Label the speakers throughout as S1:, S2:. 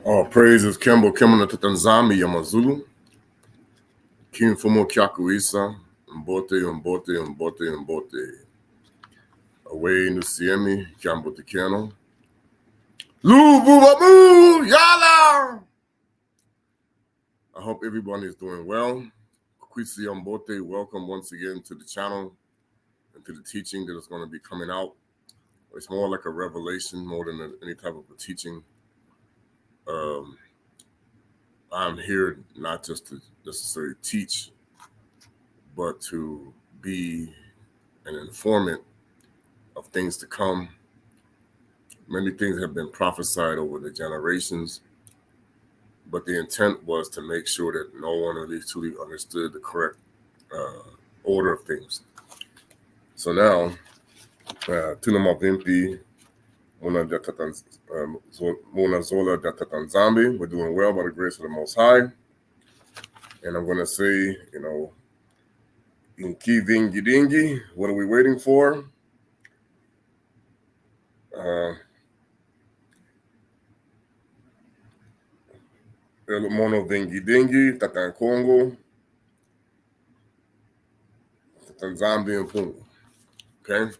S1: All praises Kembo Kimona to nZambi Yamazulu. King Fumo Kyakuisa. Mbote. Away Nusiemi, Kyambo Tikano. Lubu Yala! I hope everyone is doing well. Kwisi Mbote, welcome once again to the channel and to the teaching that is going to be coming out. It's more like a revelation more than any type of a teaching. I'm here not just to necessarily teach, but to be an informant of things to come. Many things have been prophesied over the generations, but the intent was to make sure that no one at least truly understood the correct order of things. So now, Tunamavimpi, Muna Zola nZambi, we're doing well by the grace of the Most High. And I'm going to say, Inki Vingi Dingi, what are we waiting for? Mono Vingi Dingi, Tatan Kongo, nZambi and Mpungi. Okay?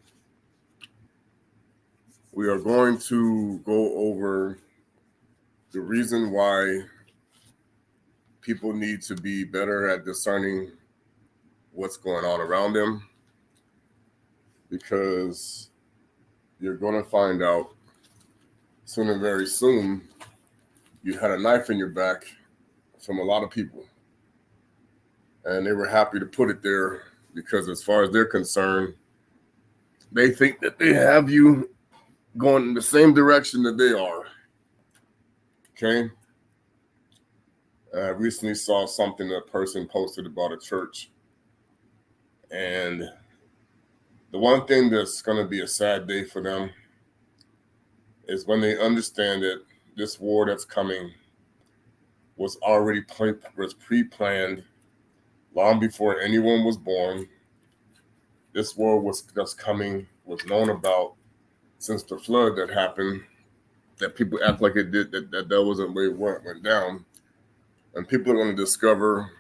S1: We are going to go over the reason why people need to be better at discerning what's going on around them, because you're going to find out soon and very soon you had a knife in your back from a lot of people, and they were happy to put it there because as far as they're concerned, they think that they have you going in the same direction that they are. Okay? I recently saw something a person posted about a church, and the one thing that's going to be a sad day for them is when they understand that this war that's coming was already pre-planned long before anyone was born. This war that's coming was known about since the flood that happened, that people act like it did, that wasn't the way it went down. And people are going to discover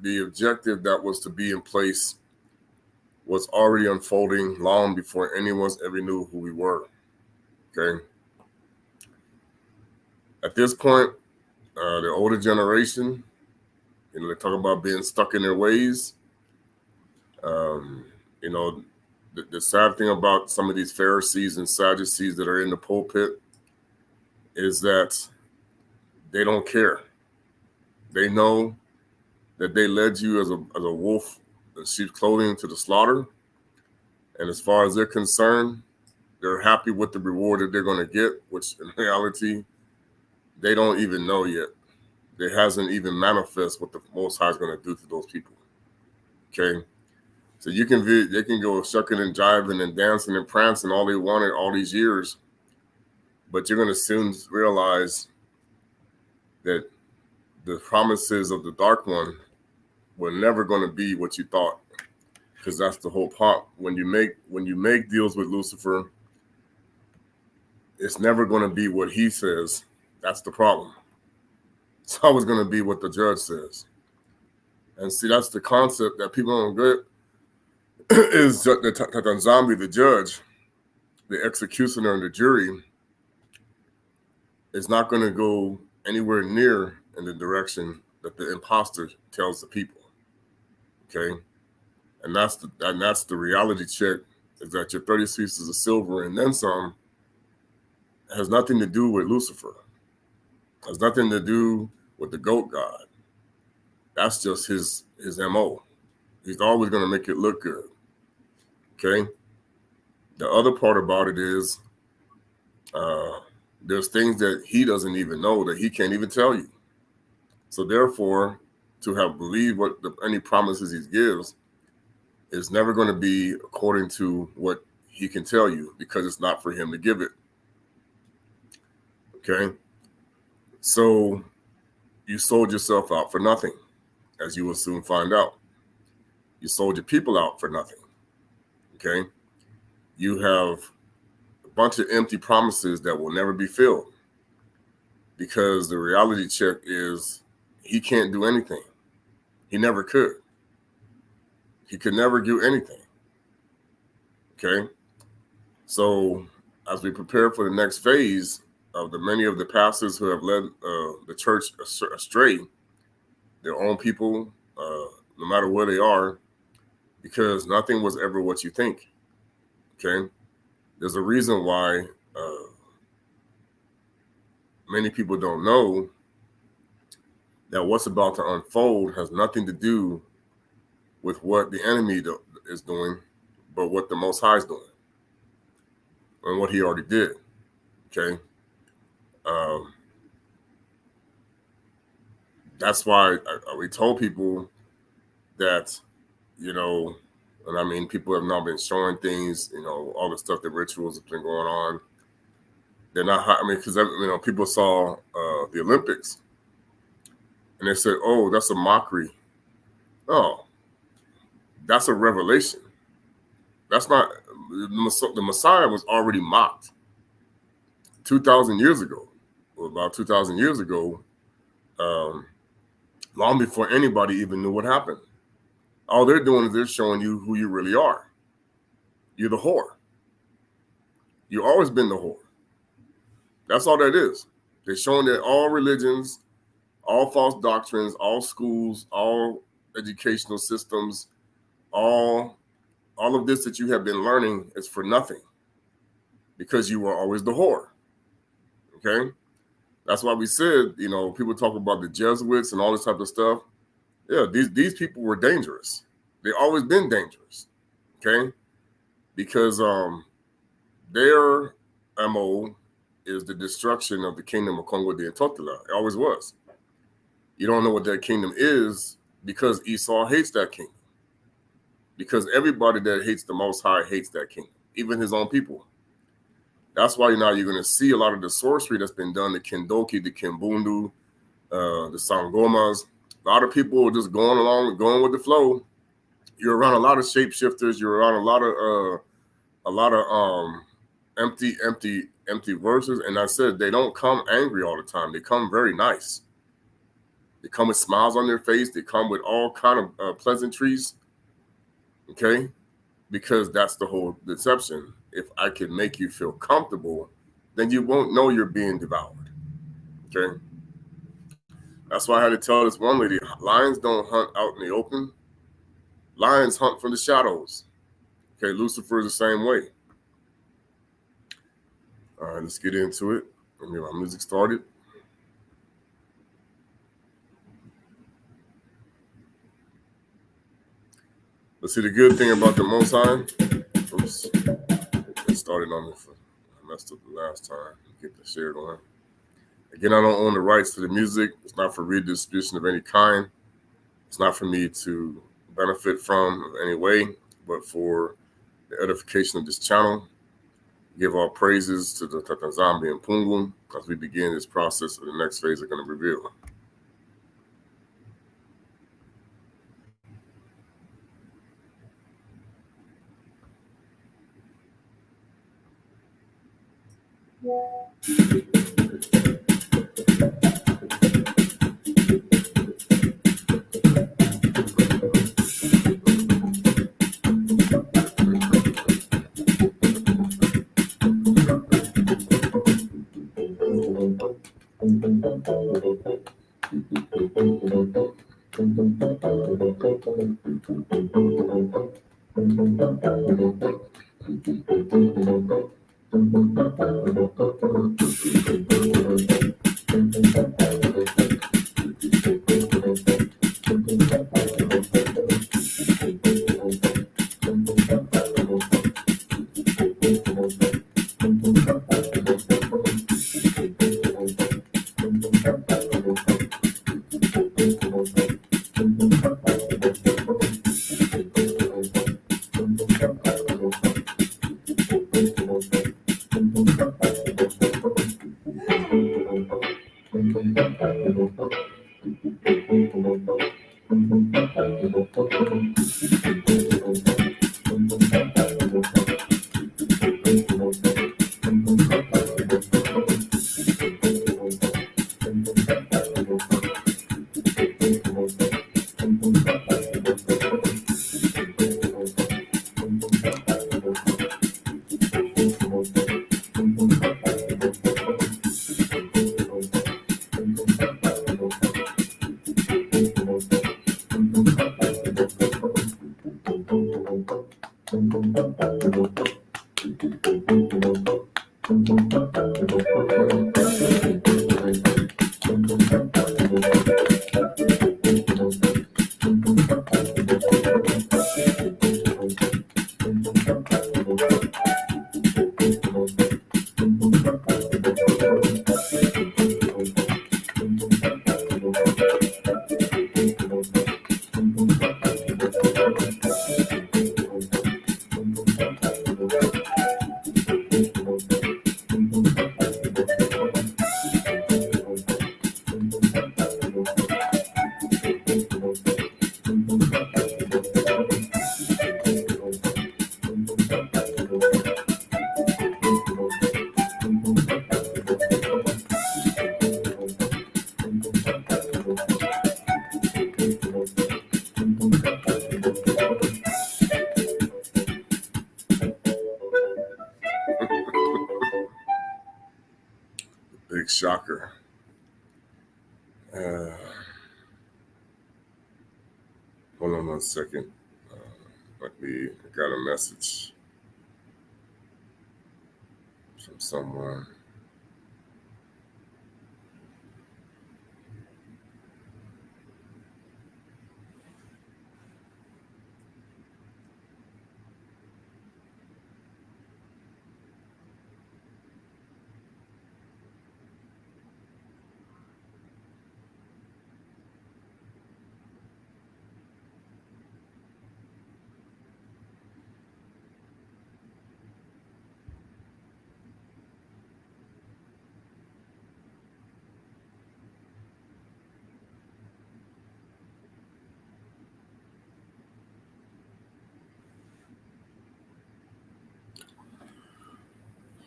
S1: the objective that was to be in place was already unfolding long before anyone ever knew who we were. Okay? At this point, the older generation, they talk about being stuck in their ways. The sad thing about some of these Pharisees and Sadducees that are in the pulpit is that they don't care. They know that they led you as a wolf in sheep's clothing to the slaughter. And as far as they're concerned, they're happy with the reward that they're going to get, which in reality, they don't even know yet. It hasn't even manifest what the Most High is going to do to those people. Okay? So they can go shucking and jiving and dancing and prancing all they wanted all these years, but you're going to soon realize that the promises of the Dark One were never going to be what you thought, because that's the whole part. When you make deals with Lucifer, it's never going to be what he says. That's the problem. It's always going to be what the judge says. And see, that's the concept that people don't get. Is that nZambi, the judge, the executioner, and the jury is not going to go anywhere near in the direction that the impostor tells the people. Okay, and that's the reality check, is that your 30 pieces of silver and then some has nothing to do with Lucifer. Has nothing to do with the goat god. That's just his MO. He's always going to make it look good. Okay. The other part about it is there's things that he doesn't even know, that he can't even tell you. So therefore, to have believed any promises he gives is never going to be according to what he can tell you, because it's not for him to give it. Okay. So you sold yourself out for nothing, as you will soon find out. You sold your people out for nothing. Okay. You have a bunch of empty promises that will never be filled. because the reality check is he can't do anything. He never could. He could never do anything. Okay? So as we prepare for the next phase of the many of the pastors who have led the church astray, their own people, no matter where they are, because nothing was ever what you think. Okay? There's a reason why many people don't know that what's about to unfold has nothing to do with what the enemy is doing, but what the Most High is doing and what he already did. Okay? That's why we told people that, you know, and I mean, people have now been showing things, you know, all the stuff, the rituals have been going on. They're not, I mean, because, you know, people saw the Olympics and they said, oh, that's a mockery. Oh, that's a revelation. That's not, the Messiah was already mocked 2,000 years ago, or about 2,000 years ago, long before anybody even knew what happened. All they're doing is they're showing you who you really are. You're the whore. You've always been the whore. That's all that is. They're showing that all religions, all false doctrines, all schools, all educational systems, all of this that you have been learning is for nothing because you were always the whore. Okay? That's why we said, you know, people talk about the Jesuits and all this type of stuff. Yeah, these people were dangerous. They've always been dangerous. Okay? Because their MO is the destruction of the Kingdom of Kongo Dia nTotila. It always was. You don't know what that kingdom is because Esau hates that kingdom. Because everybody that hates the Most High hates that kingdom, even his own people. That's why now you're going to see a lot of the sorcery that's been done, the Kindoki, the Kimbundu, the Sangomas. A lot of people are just going along, going with the flow. You're around a lot of shapeshifters. You're around a lot of empty verses. And I said they don't come angry all the time. They come very nice. They come with smiles on their face. They come with all kind of pleasantries. Okay, because that's the whole deception. If I can make you feel comfortable, then you won't know you're being devoured. Okay, that's why I had to tell this one lady, lions don't hunt out in the open. Lions hunt from the shadows. Okay, Lucifer is the same way. All right, let's get into it. Let me get my music started. Let's see the good thing about the Most High. Oops, it started on me. I messed up the last time. Get the shared on. Again, I don't own the rights to the music. It's not for redistribution of any kind. It's not for me to benefit from in any way, but for the edification of this channel. Give all praises to the nZambi and Mpungi as we begin this process of the next phase we're going to reveal. Big shocker. Hold on 1 second. I got a message from someone.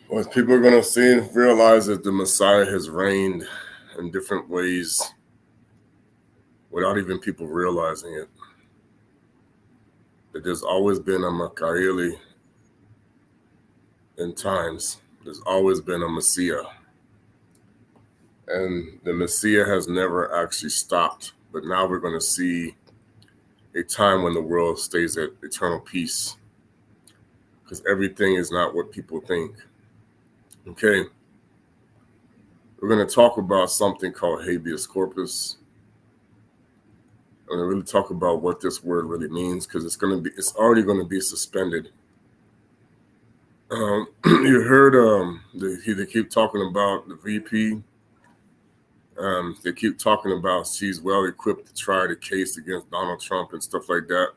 S1: What people are going to see and realize that the Messiah has reigned in different ways without even people realizing it. That there's always been a mockery in times. There's always been a Messiah. And the Messiah has never actually stopped. But now we're going to see a time when the world stays at eternal peace. Because everything is not what people think. Okay. We're going to talk about something called Habeas corpus. I'm going to really talk about what this word really means, because it's already going to be suspended. You heard they keep talking about the VP. They keep talking about she's well equipped to try the case against Donald Trump and stuff like that.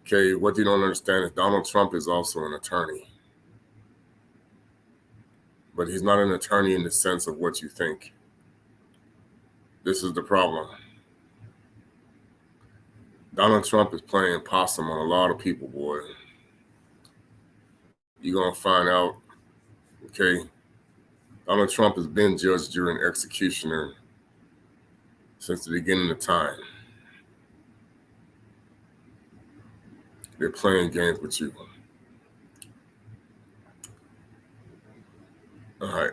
S1: Okay, what you don't understand is Donald Trump is also an attorney. But he's not an attorney in the sense of what you think. This is the problem. Donald Trump is playing possum on a lot of people, boy. You're going to find out, okay, Donald Trump has been judge, jury, and executioner since the beginning of time. They're playing games with you. All right.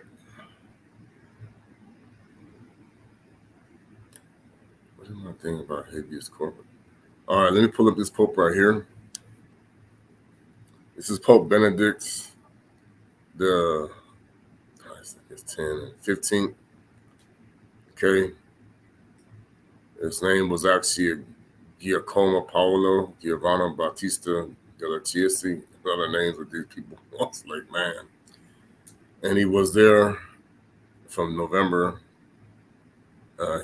S1: What am I thinking about habeas corpus? All right, let me pull up this Pope right here. This is Pope Benedict the 15th. Okay. His name was actually Giacomo Paolo Giovanni Battista della Chiesi. Other names with these people. I was like, man. And he was there from November.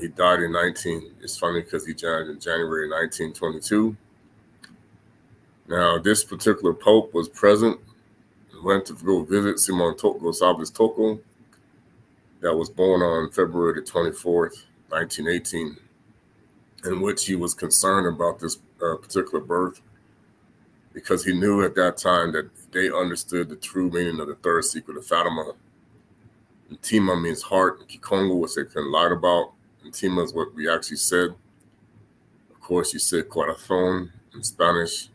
S1: He died in It's funny because he died in January 1922. Now, this particular Pope was present and went to go visit Simon Gonçalves Tocco, that was born on February the 24th, 1918, in which he was concerned about this particular birth, because he knew at that time that they understood the true meaning of the third secret of Fatima. And Tima means heart, and Kikongo, which they couldn't lie about. And Tima is what we actually said. Of course, you said corazón in Spanish,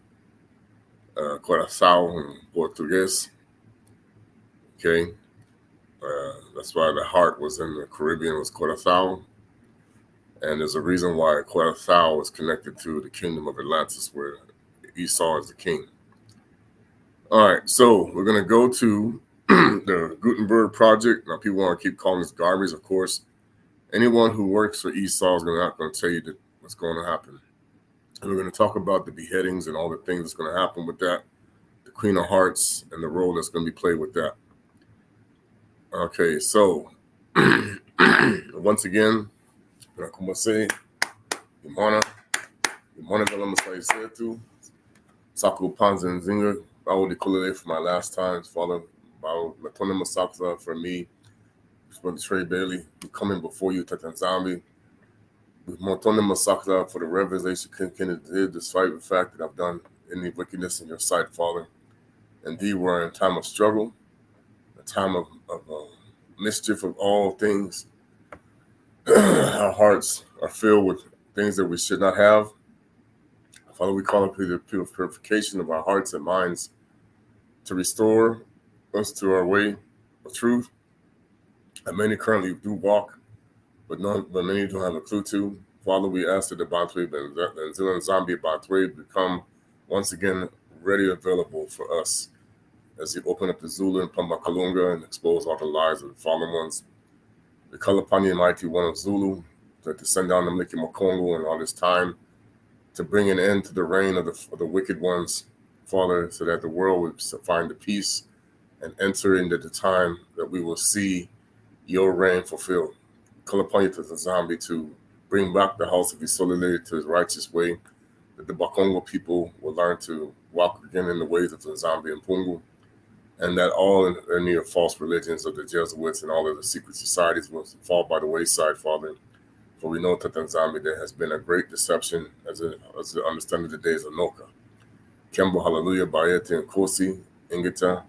S1: corazón in Portuguese. Okay. That's why the heart was in the Caribbean, was corazón. And there's a reason why corazón was connected to the kingdom of Atlantis, where Esau is the king. All right, so we're going to go to the Gutenberg Project. Now, people want to keep calling this garbage. Of course, anyone who works for Esau is not going to tell you what's going to happen. And we're going to talk about the beheadings and all the things that's going to happen with that, the Queen of Hearts and the role that's going to be played with that. Okay, so once again, como say, Imana Velama Saisetu, Saku Panza and Zinga, Bao de Kulele for my last times, Father, Bao Latona Masakza for me, for the Trey Bailey, coming before you, nZambi. Montona Masakza for the revelation did, despite the fact that I've done any wickedness in your sight, Father. Indeed, we're in a time of struggle, a time of mischief of all things. Our hearts are filled with things that we should not have. Father, we call upon the purification of our hearts and minds to restore us to our way of truth. And many currently do walk, but many don't have a clue to. Father, we ask that the Bantwe and nZambi Bantwe become once again ready available for us as you open up the Zulu and Pamba Kalunga and expose all the lies of the fallen ones. We call upon the mighty one of Zulu to send down the Kingdom of Kongo and all this time to bring an end to the reign of the wicked ones, Father, so that the world would find the peace and enter into the time that we will see your reign fulfilled. Call upon you to nZambi to bring back the house of Isolele to his righteous way, that the Bakongo people will learn to walk again in the ways of nZambi and Mpungi, and that all any of false religions of the Jesuits and all of the secret societies will fall by the wayside, Father. For we know that nZambi there has been a great deception as I understand the days of Noka. Kembo Hallelujah, Bayete and Kosi, Ingita,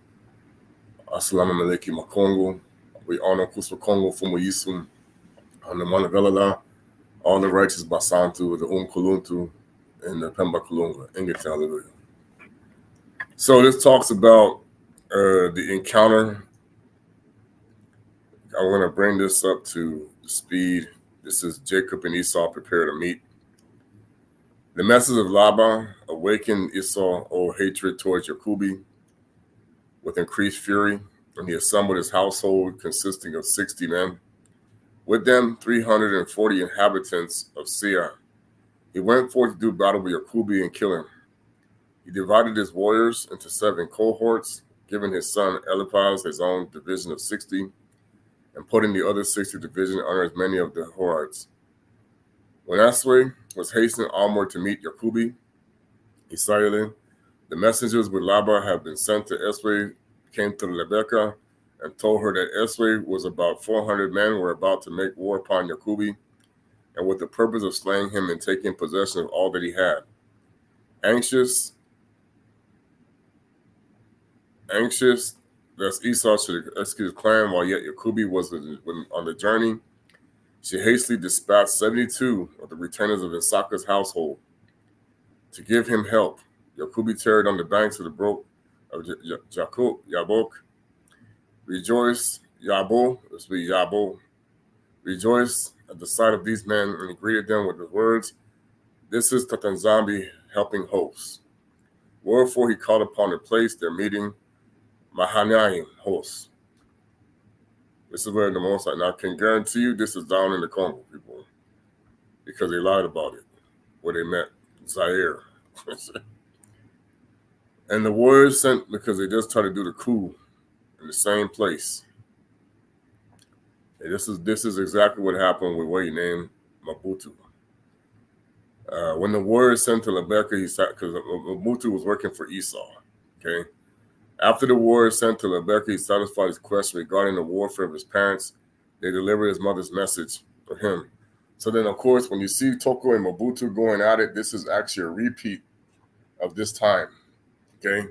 S1: Assalamu alaikum Makongo. We honor Kuswa Kongo from Yisum, on the Managalala, all the righteous Basantu, the Kuluntu, and the Pemba Kulunga. Ingita, Hallelujah. So this talks about the encounter. I want to bring this up to speed. This is Jacob and Esau prepare to meet. The message of Laban awakened Esau or hatred towards Jacobi with increased fury, and he assembled his household consisting of 60 men. With them, 340 inhabitants of Seir. He went forth to do battle with Jacobi and kill him. He divided his warriors into 7 cohorts, giving his son Eliphaz his own division of 60, and putting the other 60 division under as many of the Horites. When Esau was hastening onward to meet Jacobi, Israeli, the messengers with Laban had been sent to Esau, came to Rebekah, and told her that Esau was about 400 men were about to make war upon Jacobi, and with the purpose of slaying him and taking possession of all that he had. Anxious that Esau should rescue his clan while yet Jacobi was on the journey, she hastily dispatched 72 of the retainers of Issachar's household to give him help. Jacobi tarried on the banks of the brook of Yabok. Rejoice at the sight of these men, and he greeted them with the words, "This is nZambi helping hosts." Wherefore he called upon the place their meeting, Mahanaim hosts. This is where the Most High. Now I can guarantee you this is down in the Congo, people, because they lied about it, where they met Zaire. And the warriors sent because they just tried to do the coup in the same place. And this is exactly what happened with what he named Mobutu. When the warriors sent to Rebekah, he sat because Mobutu was working for Esau. Okay. After the warriors sent to Rebekah, he satisfied his question regarding the warfare of his parents. They delivered his mother's message to him. So then, of course, when you see Toko and Mobutu going at it, this is actually a repeat of this time. Okay.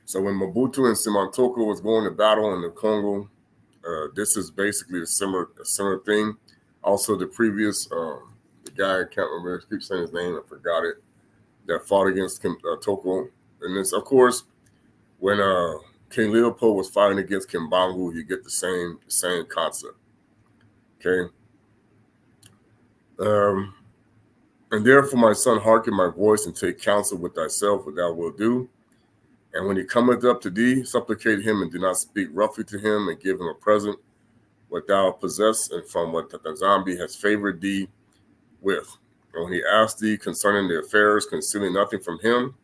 S1: So when Mobutu and Simon Toko was going to battle in the Congo, this is basically a similar thing. Also, the previous the guy, I can't remember, I keep saying his name, I forgot it, that fought against Toko. And this, of course, when King Leopold was fighting against Kimbangu, you get the same concept. Okay. And therefore, my son, hearken my voice and take counsel with thyself, what thou wilt do. And when he cometh up to thee, supplicate him, and do not speak roughly to him, and give him a present what thou possess, and from what the nZambi has favored thee with. And when he asks thee concerning the affairs, concealing nothing from him,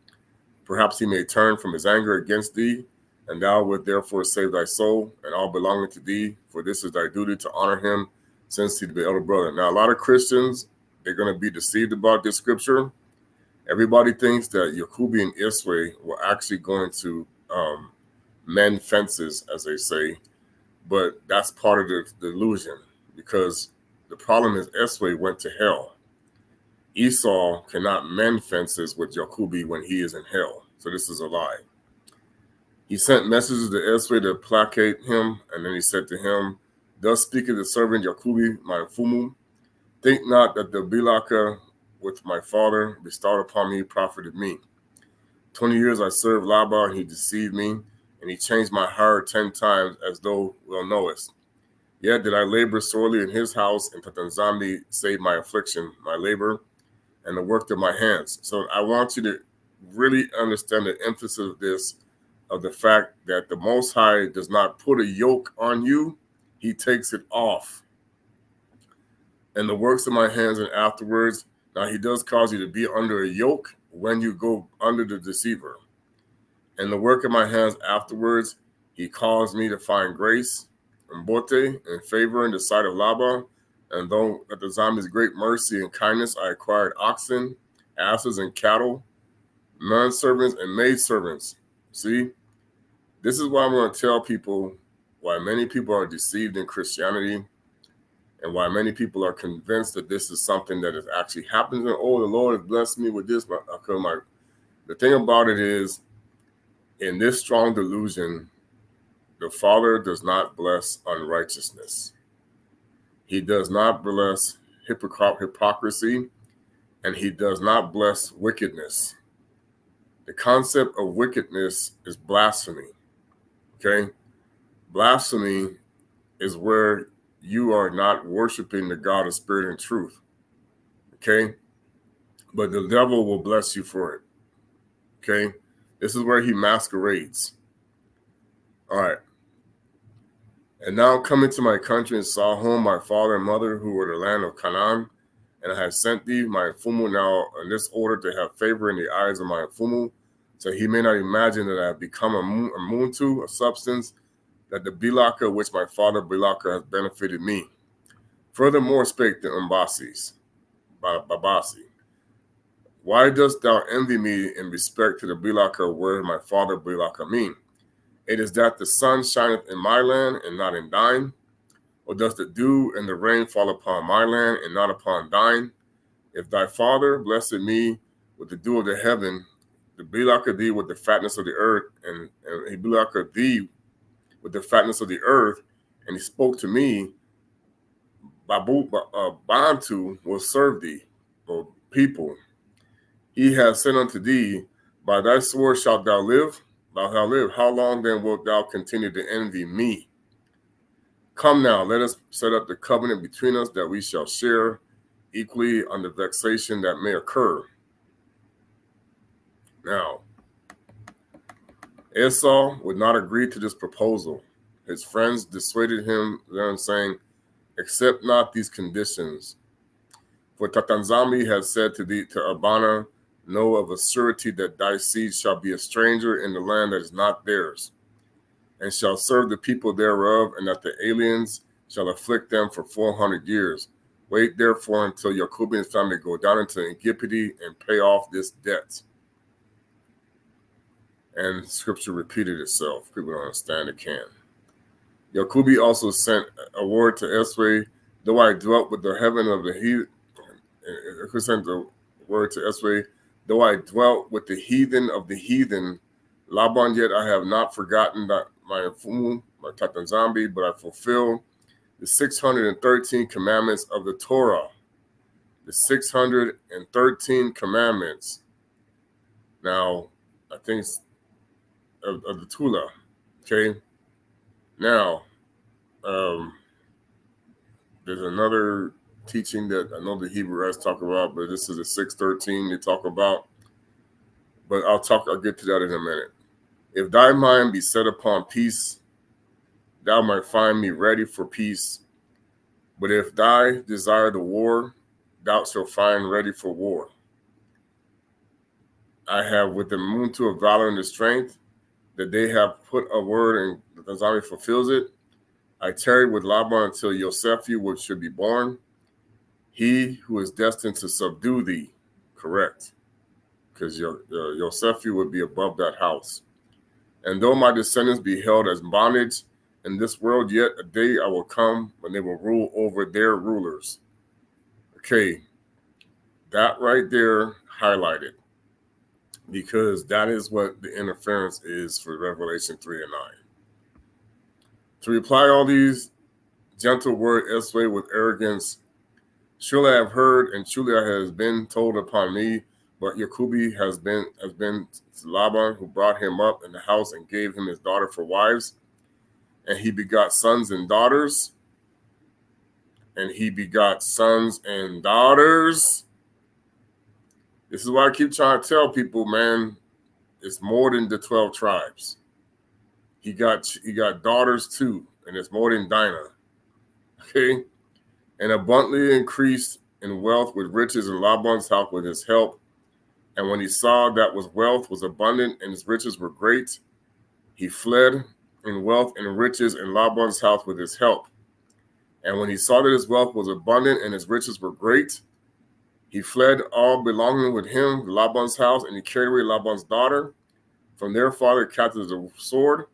S1: perhaps he may turn from his anger against thee, and thou wilt therefore save thy soul and all belonging to thee, for this is thy duty to honor him, since he be the elder brother. Now, a lot of Christians, they're going to be deceived about this scripture. Everybody thinks that Yakubi and Iswe were actually going to mend fences, as they say, but that's part of the delusion, because the problem is Eswe went to hell. Esau cannot mend fences with Yakubi when he is in hell. So this is a lie. He sent messages to Eswe to placate him, and then he said to him, thus speaketh the servant Yakubi, my Fumu, think not that the Bilaka which my father bestowed upon me profited me. 20 years I served Laba, and he deceived me, and he changed my heart 10 times, as thou well knowest. Yet did I labor sorely in his house, and nZambi saved my affliction, my labor, and the work of my hands. So I want you to really understand the emphasis of this, of the fact that the Most High does not put a yoke on you, he takes it off. And the works of my hands, and afterwards, now he does cause you to be under a yoke when you go under the deceiver. And the work of my hands afterwards, he caused me to find grace and bote and favor in the sight of Laba. And though at the nZambi's great mercy and kindness, I acquired oxen, asses, and cattle, manservants, and maidservants. See, this is why I'm going to tell people why many people are deceived in Christianity, and why many people are convinced that this is something that is actually happening. Oh, the Lord has blessed me with this. The thing about it is, in this strong delusion, the Father does not bless unrighteousness. He does not bless hypocrisy, and he does not bless wickedness. The concept of wickedness is blasphemy. Okay? Blasphemy is where you are not worshiping the God of spirit and truth. Okay? But the devil will bless you for it. Okay? This is where he masquerades. All right. And now coming to my country and saw home my father and mother who were the land of Canaan, and I have sent thee my Fumu now in this order to have favor in the eyes of my Fumu, so he may not imagine that I have become a muntu, a substance, that the Bilaka which my father Bilaka has benefited me. Furthermore spake the Babasi, why dost thou envy me in respect to the Bilaka where my father Bilaka mean? It is that the sun shineth in my land and not in thine? Or does the dew and the rain fall upon my land and not upon thine? If thy father blessed me with the dew of the heaven, the Bilaka thee with the fatness of the earth, and he Bilaka thee with the fatness of the earth, and he spoke to me, Bantu will serve thee, or people. He has said unto thee, by thy sword shalt thou live, How long then wilt thou continue to envy me? Come now, let us set up the covenant between us, that we shall share equally on the vexation that may occur. Now, Esau would not agree to this proposal. His friends dissuaded him, saying, accept not these conditions. For nZambi has said to Abana, know of a surety that thy seed shall be a stranger in the land that is not theirs, and shall serve the people thereof, and that the aliens shall afflict them for 400 years. Wait therefore until Yakubi and his family go down into Ingipity and pay off this debt. And scripture repeated itself. People don't understand, it can. Yakubi also sent a word to Eswe, though I dwelt with the heaven of the heathen. Sent the word to Eswe, though I dwelt with the heathen of the heathen, Laban, yet I have not forgotten that my Fumu, my nZambi, but I fulfill the 613 commandments of the Torah. The 613 commandments. Now, I think it's of the Tula. Okay. Now, there's another teaching that I know the Hebrews talk about, but this is the 613 they talk about. But I'll get to that in a minute. If thy mind be set upon peace, thou might find me ready for peace. But if thy desire the war, thou shalt find ready for war. I have with the muntu of valor and the strength, that they have put a word and the nZambi fulfills it. I tarried with Laban until Yosephi, which should be born, he who is destined to subdue thee. Correct. Because Yosephi would be above that house. And though my descendants be held as bondage in this world, yet a day I will come when they will rule over their rulers. Okay, that right there highlighted, because that is what the interference is for Revelation 3 and 9. To reply all these gentle word Esau with arrogance, surely I have heard, and truly it has been told upon me, but Yacubi has been to Laban, who brought him up in the house and gave him his daughter for wives, and he begot sons and daughters, and he begot sons and daughters. This is why I keep trying to tell people, man, it's more than the 12 tribes. He got daughters too, and it's more than Dinah. Okay? And abundantly increased in wealth with riches in Laban's house with his help. And when he saw that his wealth was abundant and his riches were great, he fled in wealth and riches in Laban's house with his help. And when he saw that his wealth was abundant and his riches were great, he fled all belonging with him to Laban's house, and he carried away Laban's daughter from their father captive the sword,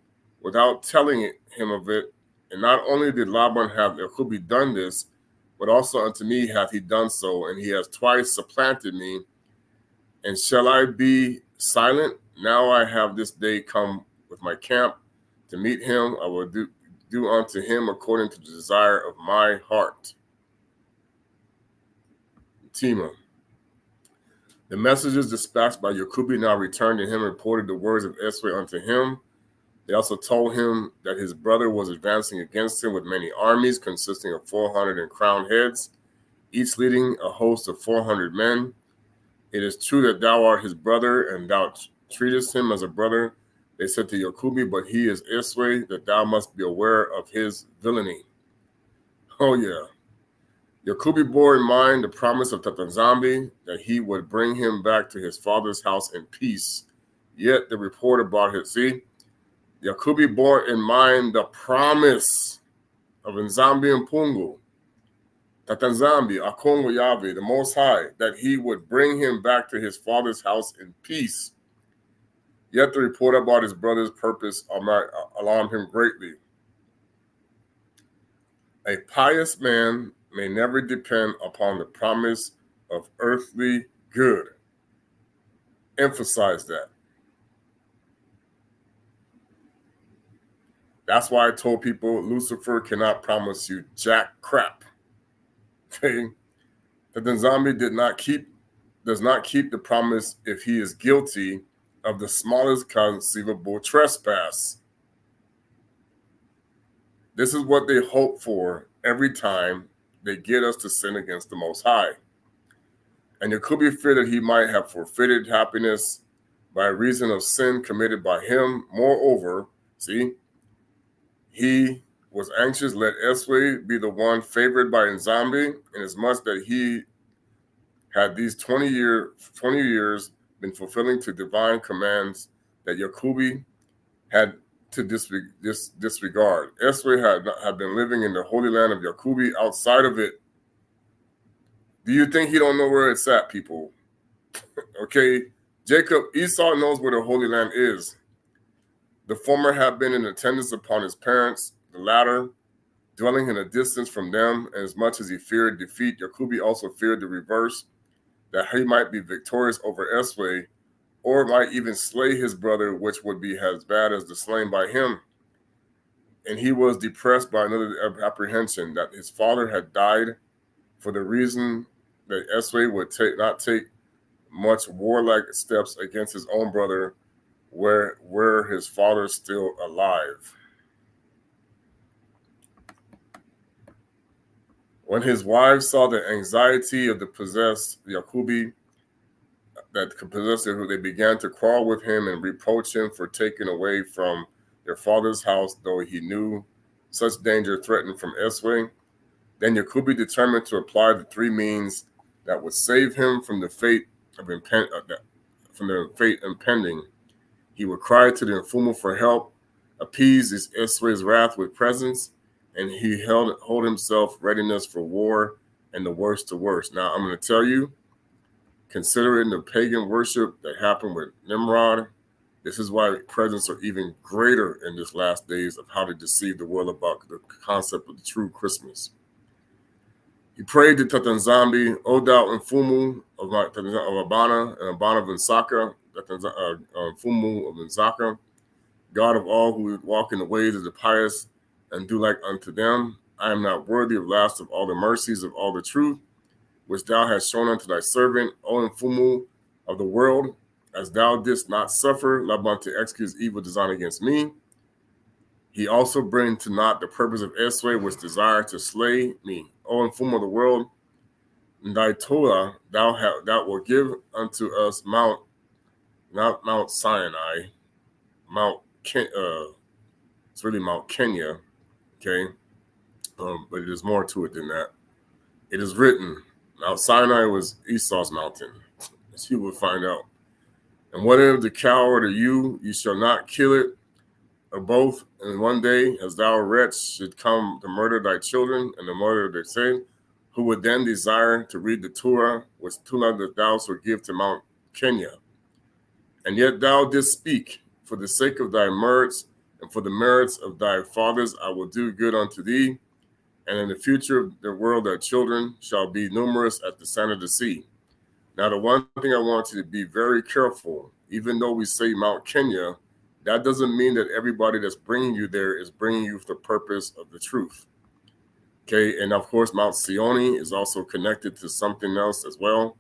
S1: without telling him of it. And not only did Laban have Yacubi done this, but also unto me hath he done so, and he has twice supplanted me. And shall I be silent? Now I have this day come with my camp to meet him. I will do unto him according to the desire of my heart. Tima. The messengers dispatched by Yacubi now returned to him and reported the words of Esau unto him. They also told him that his brother was advancing against him with many armies, consisting of 400 crowned heads, each leading a host of 400 men. It is true that thou art his brother, and thou treatest him as a brother. They said to Yacubi, but he is Esau, that thou must be aware of his villainy. Oh, yeah. Yacubi bore in mind the promise of nZambi that he would bring him back to his father's house in peace. Yet the report about it, see, Yacubi bore in mind the promise of nZambi and Mpungi, that nZambi, Kongo Yahweh, the Most High, that he would bring him back to his father's house in peace. Yet the report about his brother's purpose alarmed him greatly. A pious man may never depend upon the promise of earthly good. Emphasize that. That's why I told people Lucifer cannot promise you jack crap. Okay? That nZambi does not keep the promise if he is guilty of the smallest conceivable trespass. This is what they hope for every time they get us to sin against the Most High. And it could be fear that he might have forfeited happiness by reason of sin committed by him. Moreover, see, he was anxious let Esau be the one favored by nZambi, inasmuch that he had these 20 years been fulfilling to divine commands that Yacubi had to disregard. Esau had been living in the holy land of Yacubi, outside of it. Do you think he don't know where it's at, people? Okay, Esau knows where the Holy Land is. The former had been in attendance upon his parents, the latter dwelling in a distance from them, and as much as he feared defeat, Yacubi also feared the reverse, that he might be victorious over Esau, or might even slay his brother, which would be as bad as the slain by him. And he was depressed by another apprehension, that his father had died, for the reason that Esau would not take much warlike steps against his own brother, were his father still alive. When his wives saw the anxiety of the possessed Yacubi, that could possess it, they began to quarrel with him and reproach him for taking away from their father's house, though he knew such danger threatened from Esau. Then Yakubi determined to apply the three means that would save him from the fate impending. He would cry to the Mfumu for help, appease Esau's wrath with presents, and he hold himself readiness for war and the worst to worst. Now I'm going to tell you, considering the pagan worship that happened with Nimrod, this is why presents are even greater in this last days of how to deceive the world about the concept of the true Christmas. He prayed to nZambi, O thou Mfumu of Abana and Abana of Nsaka, Mfumu of Nsaka, God of all who walk in the ways of the pious and do like unto them. I am not worthy of last of all the mercies of all the truth, which thou hast shown unto thy servant, O Mfumu of the world, as thou didst not suffer Laban to execute his evil design against me. He also bring to naught the purpose of Esau, which desired to slay me. O Mfumu of the world, nTotila, thou wilt give unto us Mount Sinai, it's really Mount Kenya, okay? But there's more to it than that. It is written, Mount Sinai was Esau's mountain, as you will find out. And whatever the cow or the ewe, you shall not kill it, or both. And one day, as thou wretch should come to murder thy children and the murder of their sin, who would then desire to read the Torah, which Torah that thou shalt give to Mount Kenya. And yet thou didst speak, for the sake of thy merits and for the merits of thy fathers, I will do good unto thee. And in the future of the world, thy children shall be numerous at the sand of the sea. Now, the one thing I want you to be very careful, even though we say Mount Kenya, that doesn't mean that everybody that's bringing you there is bringing you for the purpose of the truth. Okay, and of course, Mount Sioni is also connected to something else as well,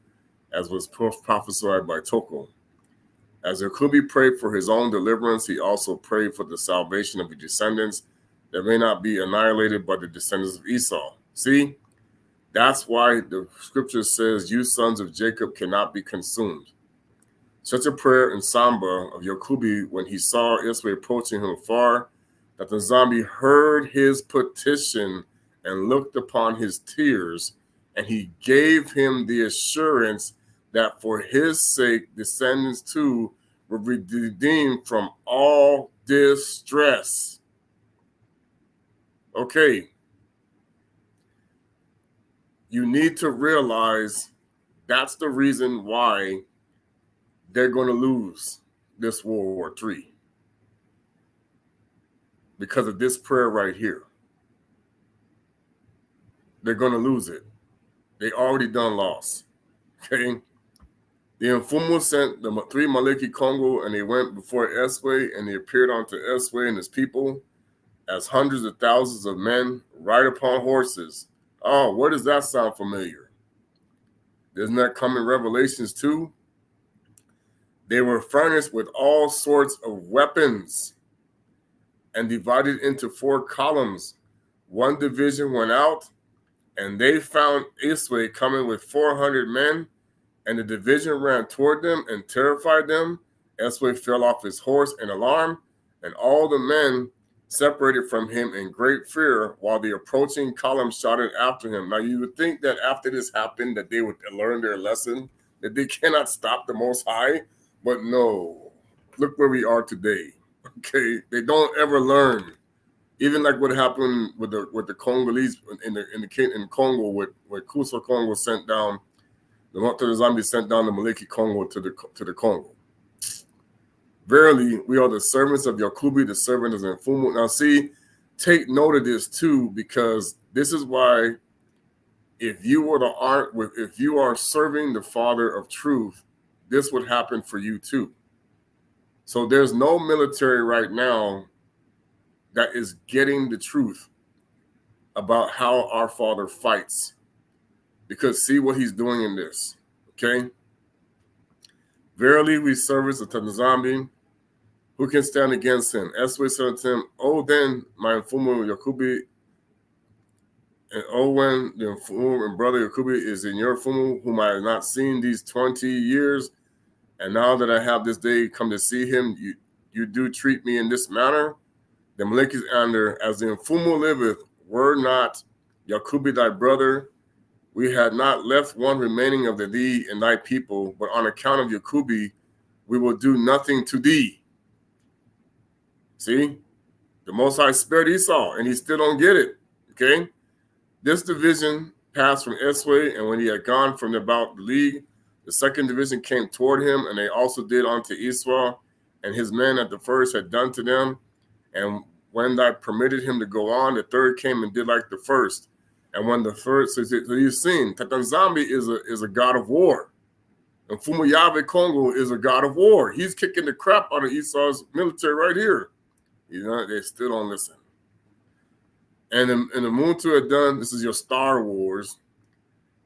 S1: as was prophesied by Toko. As Yakubi prayed for his own deliverance, he also prayed for the salvation of the descendants that may not be annihilated by the descendants of Esau. See? That's why the scripture says, you sons of Jacob cannot be consumed. Such a prayer in Samba of Yakubi when he saw Esau approaching him far, that nZambi heard his petition and looked upon his tears, and he gave him the assurance that for his sake, descendants too will be redeemed from all distress. Okay. You need to realize that's the reason why they're going to lose this World War III. Because of this prayer right here. They're going to lose it. They already done lost. Okay? The Mfumu sent the 3 Maleki Kongo, and they went before Esau, and they appeared unto Esau and his people as hundreds of thousands of men ride upon horses. Oh, where does that sound familiar? Doesn't that come in Revelations 2? They were furnished with all sorts of weapons and divided into 4 columns. One division went out, and they found Esau coming with 400 men, and the division ran toward them and terrified them. Esau fell off his horse in alarm, and all the men separated from him in great fear, while the approaching column shouted after him. Now, you would think that after this happened, that they would learn their lesson, that they cannot stop the Most High, but no. Look where we are today. Okay, they don't ever learn. Even like what happened with the Congolese in Congo, with Kusa Congo sent down the nZambi sent down the Maleki Kongo to the Congo. Verily, we are the servants of Yakubi, the servant of Mfumu. Now, see, take note of this too, because this is why, if you are serving the Father of Truth, this would happen for you too. So there's no military right now that is getting the truth about how our Father fights, because see what he's doing in this. Okay. Verily, we service the nZambi. Who can stand against him? Esau said unto him, O then, my Mfumu Yakubi, and O when the Mfumu and brother Yakubi is in your Mfumu, whom I have not seen these 20 years, And now that I have this day come to see him, you do treat me in this manner. The Malekis answered, as the Mfumu liveth, were not Yakubi thy brother, we had not left one remaining of thee and thy people, but on account of Yakubi, we will do nothing to thee. See? The Most High spared Esau, and he still don't get it. Okay? This division passed from Esau, and when he had gone from about the league, the second division came toward him, and they also did unto Esau, and his men at the first had done to them. And when I permitted him to go on, the third came and did like the first. And when the first, so you've seen, nZambi is a god of war. And Yahweh Kongo is a god of war. He's kicking the crap out of Esau's military right here. You know, they still don't listen. And the Muntu had done, this is your Star Wars,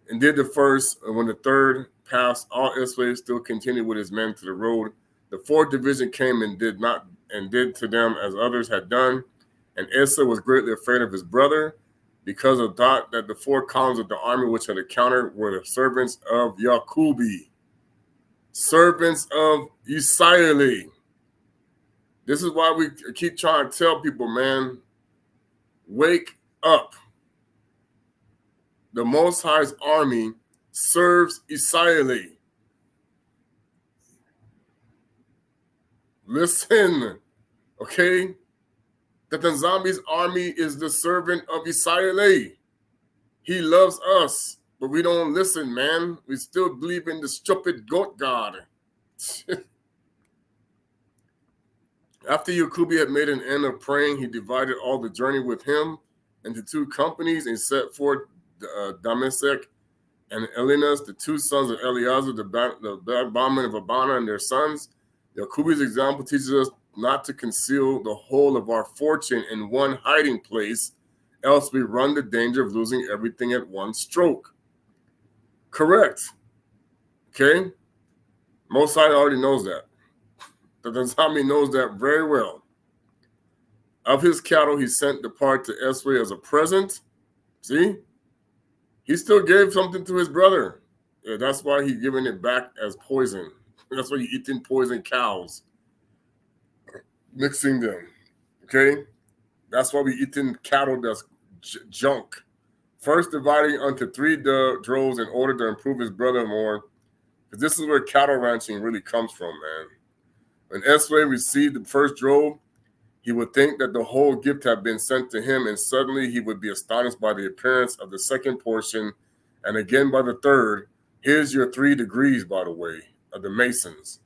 S1: and did the first, and when the third passed, all Esau still continued with his men to the road. The fourth division came and did to them as others had done. And Esau was greatly afraid of his brother, because of that the four columns of the army which had encountered were the servants of Yakubi, servants of Israeli. This is why we keep trying to tell people, man, wake up. The Most High's army serves Israeli. Listen, okay? That nZambi's army is the servant of Israeli. He loves us, but we don't listen, man. We still believe in the stupid goat god. After Yakubi had made an end of praying, he divided all the journey with him into two companies and set forth Damasek and Elinas, the two sons of Eleazar, the bondman of Abana, and their sons. Yakubi's example teaches us not to conceal the whole of our fortune in one hiding place, else we run the danger of losing everything at one stroke. Correct. Okay? Most High already knows that. The nZambi knows that very well. Of his cattle, he sent the part to Esau as a present. See? He still gave something to his brother. Yeah, that's why he's giving it back as poison. That's why he's eating poison cows. Mixing them. Okay? That's why we eating cattle that's junk. First dividing unto three droves in order to improve his brother more. Because this is where cattle ranching really comes from, man. When Esau received the first drove, he would think that the whole gift had been sent to him, and suddenly he would be astonished by the appearance of the second portion, and again by the third. Here's your 3 degrees, by the way, of the Masons.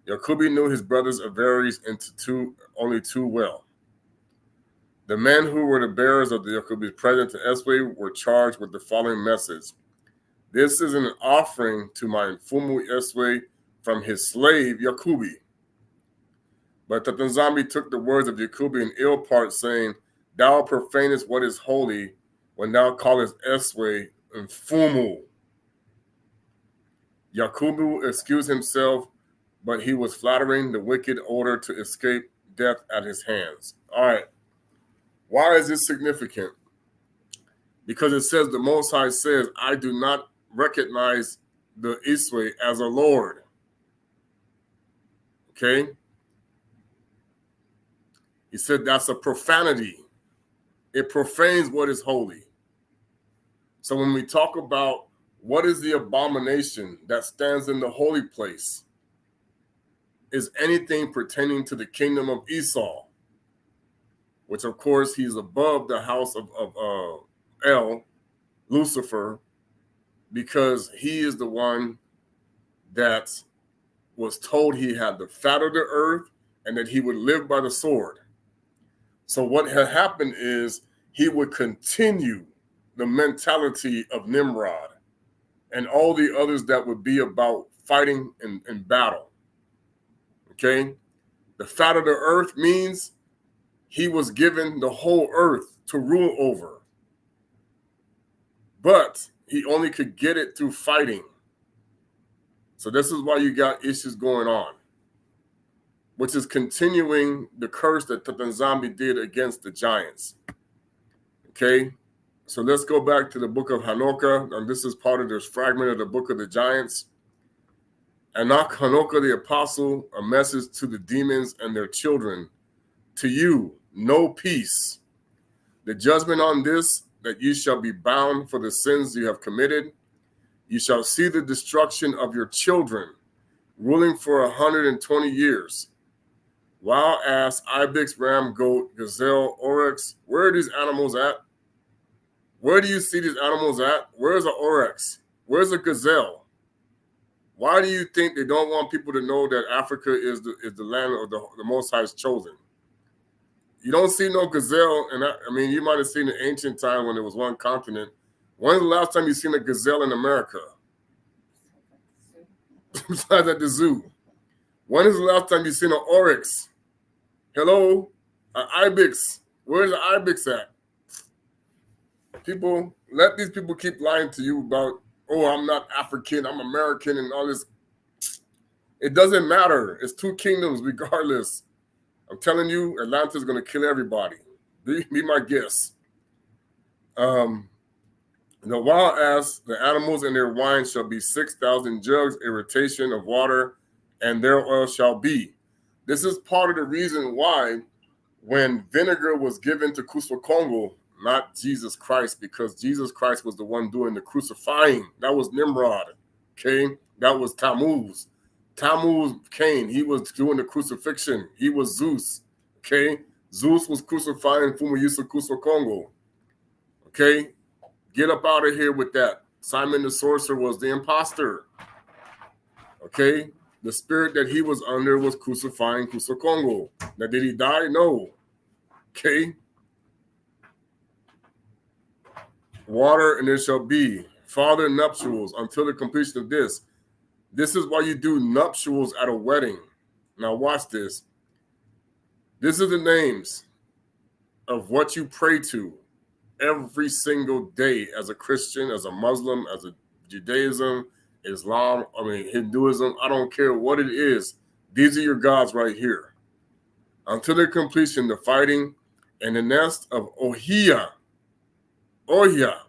S1: Yakubi knew his brothers Averies into only too well. The men who were the bearers of the Yakubi's present to Esau were charged with the following message. This is an offering to my Mfumu Esau from his slave Yakubi. But the nZambi took the words of Yakubi in ill part, saying, thou profanest what is holy when thou callest Esau Mfumu. Yakubu excused himself, but he was flattering the wicked order to escape death at his hands. All right. Why is this significant? Because it says the Most High says, I do not recognize the Esau as a Lord. Okay? He said that's a profanity. It profanes what is holy. So when we talk about what is the abomination that stands in the holy place, is anything pertaining to the kingdom of Esau, which of course he's above the house of El, Lucifer, because he is the one that was told he had the fat of the earth and that he would live by the sword. So what had happened is he would continue the mentality of Nimrod and all the others that would be about fighting in battle. Okay? The fat of the earth means he was given the whole earth to rule over. But he only could get it through fighting. So this is why you got issues going on, which is continuing the curse that nZambi did against the giants. Okay? So let's go back to the book of Hanoka, and this is part of this fragment of the book of the giants. Enoch Hanoka the apostle, a message to the demons and their children. To you, no peace. The judgment on this, that you shall be bound for the sins you have committed. You shall see the destruction of your children, ruling for 120 years. Wild ass, ibex, ram, goat, gazelle, oryx. Where are these animals at? Where do you see these animals at? Where's an oryx? Where's a gazelle? Why do you think they don't want people to know that Africa is the land of the Most High's chosen? You don't see no gazelle, and I mean, you might have seen the ancient time when there was one continent. When's the last time you seen a gazelle in America? Besides at the zoo. When is the last time you seen an oryx? Hello? An ibex. Where's the ibex at? People, let these people keep lying to you about, oh, I'm not African, I'm American, and all this. It doesn't matter. It's two kingdoms regardless. I'm telling you, Atlanta's going to kill everybody. Be my guest. The wild ass, the animals and their wine shall be 6,000 jugs, irritation of water, and their oil shall be. This is part of the reason why when vinegar was given to Kusa Kongo, not Jesus Christ, because Jesus Christ was the one doing the crucifying. That was Nimrod, okay? That was Tammuz. Tammuz Cain, he was doing the crucifixion. He was Zeus, okay? Zeus was crucifying Fumayusa Kusa Kongo, okay? Get up out of here with that. Simon the sorcerer was the imposter, okay? The spirit that he was under was crucifying Kusa Kongo. Now, did he die? No, okay? Water and it shall be. Father nuptials until the completion of this. This is why you do nuptials at a wedding. Now watch this. This is the names of what you pray to every single day as a Christian, as a Muslim, as a Judaism, Islam, Hinduism. I don't care what it is. These are your gods right here. Until their completion, the fighting and the nest of Ohia. Ohia.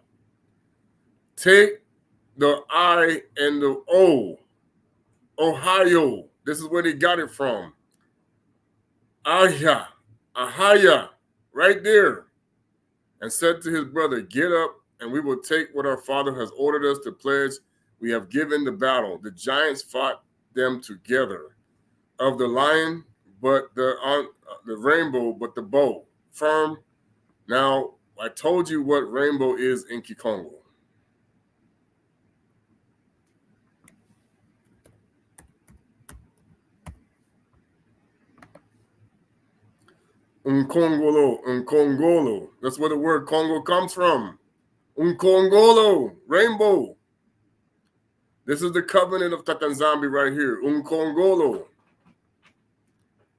S1: Take the I and the O. Ohio. This is where they got it from. Ahia, right there. And said to his brother, get up, and we will take what our father has ordered us to pledge. We have given the battle. The giants fought them together. Of the lion, but the rainbow, but the bow. Firm. Now, I told you what rainbow is in Kikongo. Unkongolo. That's where the word Congo comes from. Unkongolo, rainbow. This is the covenant of nZambi right here. Unkongolo.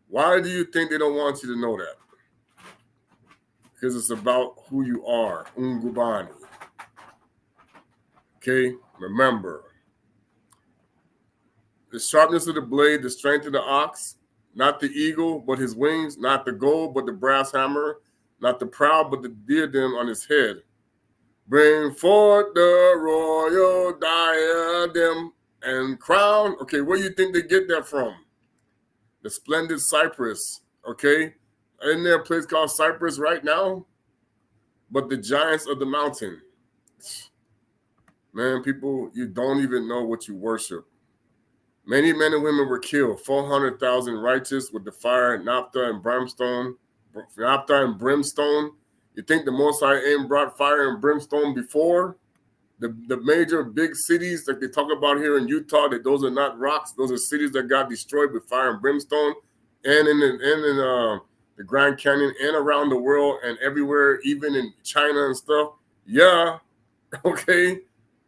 S1: Why do you think they don't want you to know that? Because it's about who you are. Ungubani. Okay? Remember. The sharpness of the blade, the strength of the ox, not the eagle, but his wings, not the gold, but the brass hammer, not the proud, but the diadem on his head. Bring forth the royal diadem and crown. Okay, where do you think they get that from? The splendid cypress, okay? Isn't there a place called Cyprus right now? But the giants of the mountain. Man, people, you don't even know what you worship. Many men and women were killed. 400,000 righteous with the fire, naphtha and brimstone. Naphtha and brimstone. You think the Most High ain't brought fire and brimstone before? The major big cities that they talk about here in Utah, that those are not rocks. Those are cities that got destroyed with fire and brimstone. And in the Grand Canyon and around the world and everywhere, even in China and stuff. Yeah, okay.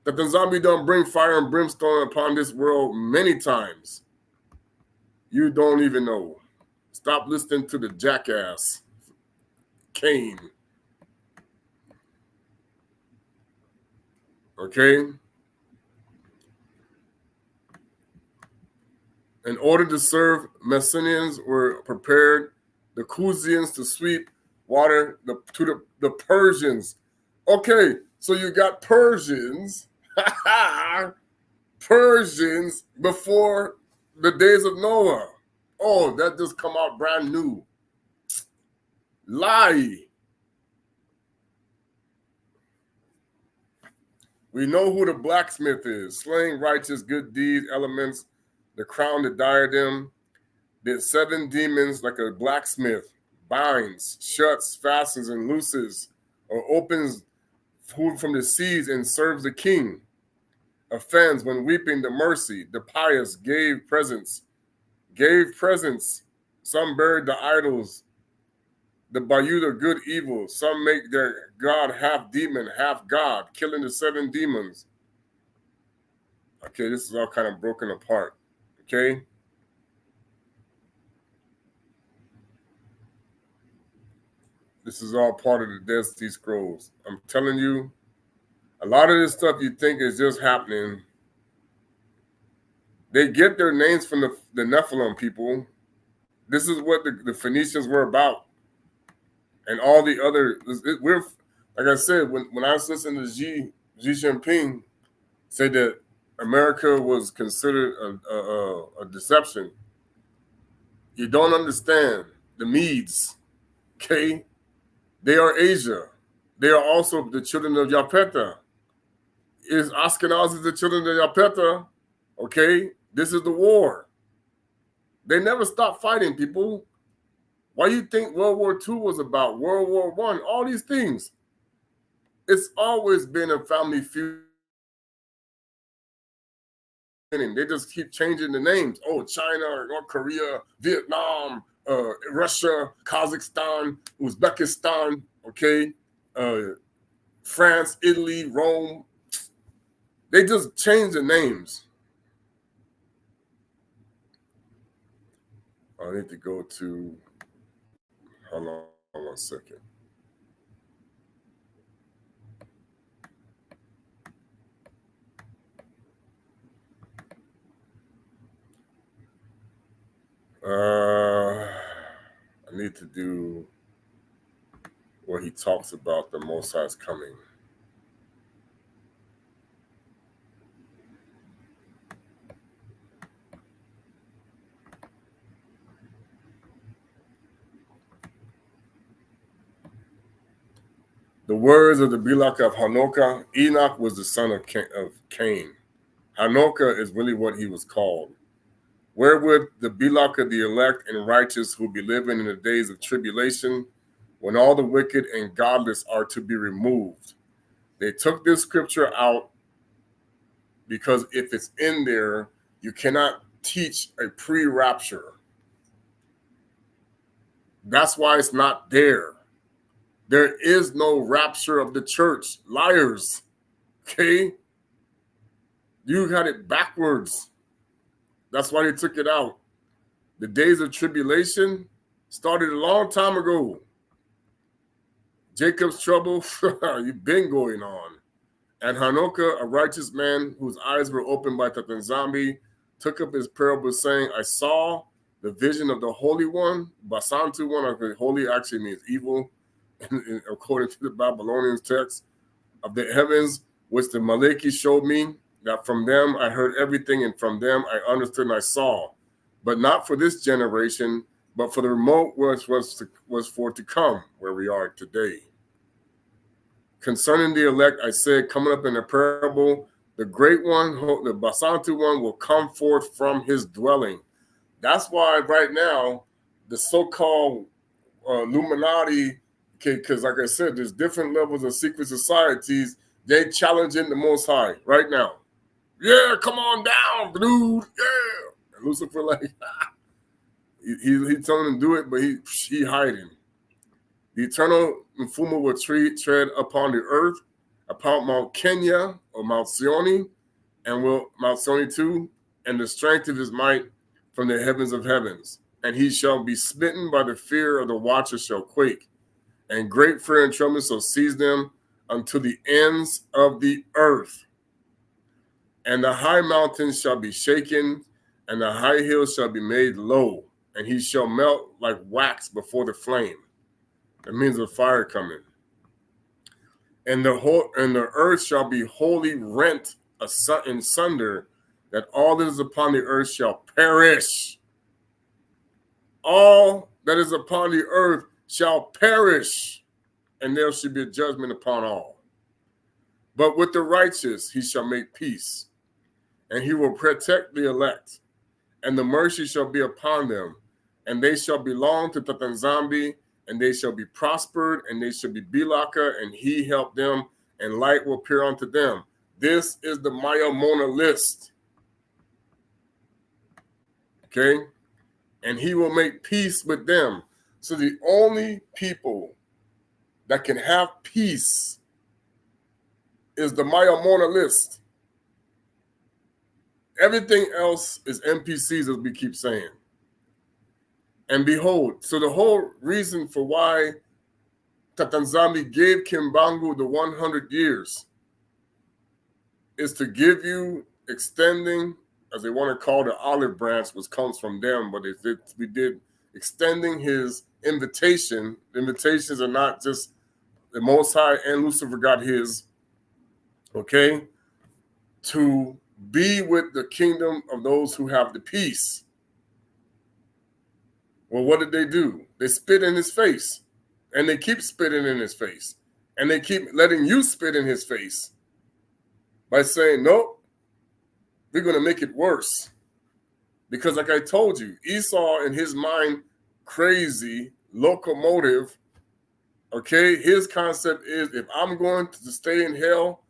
S1: That the nZambi don't bring fire and brimstone upon this world many times. You don't even know. Stop listening to the jackass, Cain. Okay? In order to serve, Messenians were prepared, the Kuzians to sweep water to the Persians. Okay, so you got Persians. Persians before the days of Noah. Oh, that just come out brand new. Lie. We know who the blacksmith is. Slaying righteous good deeds, elements, the crown, the diadem. The 7 demons, like a blacksmith, binds, shuts, fastens, and looses, or opens food from the seas and serves the king. Offends when weeping the mercy. The pious gave presents. Some buried the idols. The Bayou are good evil. Some make their God half demon, half God, killing the 7 demons. Okay, this is all kind of broken apart. Okay. This is all part of the Dead Sea Scrolls. I'm telling you, a lot of this stuff you think is just happening. They get their names from the Nephilim people. This is what the Phoenicians were about. And all the other, we're, like I said, when I was listening to Xi Jinping say that America was considered a deception, you don't understand the Medes, okay? They are Asia. They are also the children of Yapeta. Is Ashkenaz the children of Yapeta? Okay, this is the war. They never stopped fighting, people. Why do you think World War II was about? World War I, all these things. It's always been a family feud. They just keep changing the names. Oh, China, North Korea, Vietnam, Russia, Kazakhstan, Uzbekistan, okay, France, Italy, Rome. They just change the names. I need to go to, hold on 1 second. I need to do where he talks about the Most High's coming. The words of the Belak of Hanoka. Enoch was the son of Cain. Hanoka is really what he was called. Wherewith the Belak of the elect and righteous will be living in the days of tribulation, when all the wicked and godless are to be removed. They took this scripture out because if it's in there, you cannot teach a pre-rapture. That's why it's not there. There is no rapture of the church. Liars. Okay? You got it backwards. That's why they took it out. The days of tribulation started a long time ago. Jacob's trouble, you've been going on. And Hanoka, a righteous man whose eyes were opened by nZambi, took up his parable saying, I saw the vision of the Holy One. Basantu one, holy actually means evil, according to the Babylonian text, of the heavens, which the Maliki showed me, that from them I heard everything, and from them I understood and I saw. But not for this generation, but for the remote was for to come, where we are today. Concerning the elect, I said, coming up in the parable, the great one, the Basantu one, will come forth from his dwelling. That's why right now, the so-called Illuminati, because like I said, there's different levels of secret societies. They challenging the Most High right now. Yeah, come on down, dude. Yeah. And Lucifer like, he telling him to do it, but he hiding. The eternal Mfumu will tread upon the earth, upon Mount Kenya or Mount Sioni, and will Mount Sioni too, and the strength of his might from the heavens of heavens. And he shall be smitten by the fear of the watchers shall quake, and great fear and trembling shall seize them unto the ends of the earth. And the high mountains shall be shaken, and the high hills shall be made low, and he shall melt like wax before the flame. That means a fire coming. And the earth shall be wholly rent in sunder that all that is upon the earth shall perish. All that is upon the earth shall perish, and there shall be a judgment upon all. But with the righteous he shall make peace, and he will protect the elect, and the mercy shall be upon them, and they shall belong to nZambi, and they shall be prospered, and they shall be Bilaka, and he helped them, and light will appear unto them. This is the Maya Mona list. Okay? And he will make peace with them. So the only people that can have peace is the Maya Mona list. Everything else is NPCs, as we keep saying. And behold, so the whole reason for why nZambi gave Kimbangu the 100 years is to give you extending, as they want to call the olive branch, which comes from them, but we did extending his invitation. Invitations are not just the Most High and Lucifer got his, okay, to be with the kingdom of those who have the peace. Well, what did they do? They spit in his face, and they keep spitting in his face, and they keep letting you spit in his face by saying, nope, we're going to make it worse. Because like I told you, Esau in his mind, crazy, locomotive, okay, his concept is if I'm going to stay in hell,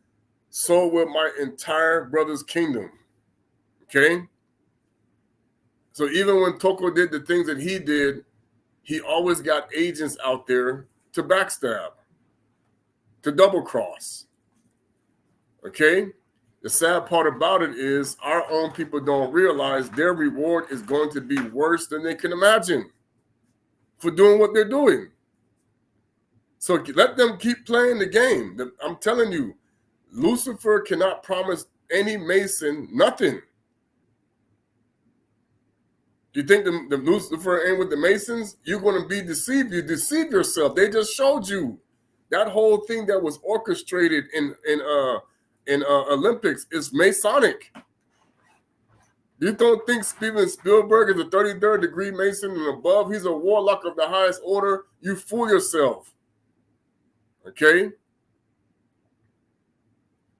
S1: so will my entire brother's kingdom, okay? So even when Toko did the things that he did, he always got agents out there to backstab, to double cross, okay? The sad part about it is our own people don't realize their reward is going to be worse than they can imagine for doing what they're doing. So let them keep playing the game. I'm telling you, Lucifer cannot promise any Mason nothing. You think the Lucifer ain't with the Masons? You're going to be deceived. You deceive yourself. They just showed you that whole thing that was orchestrated in Olympics is Masonic. You don't think Steven Spielberg is a 33rd degree Mason and above? He's a warlock of the highest order. You fool yourself. Okay?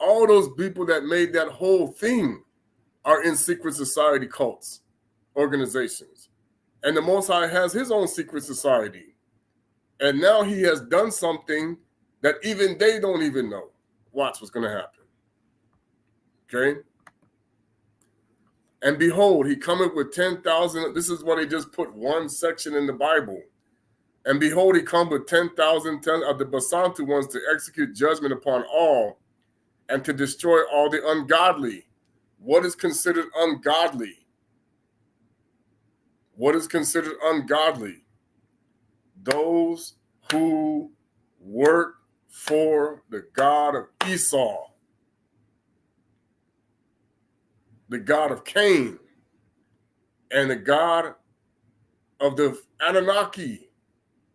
S1: All those people that made that whole thing are in secret society cults, organizations. And the Most High has his own secret society. And now he has done something that even they don't even know. Watch what's going to happen. Okay? And behold, he cometh with 10,000. This is what he just put one section in the Bible. And behold, he come with 10,000 of the Basantu ones to execute judgment upon all and to destroy all the ungodly. What is considered ungodly? What is considered ungodly? Those who work for the God of Esau, the God of Cain, and the God of the Anunnaki.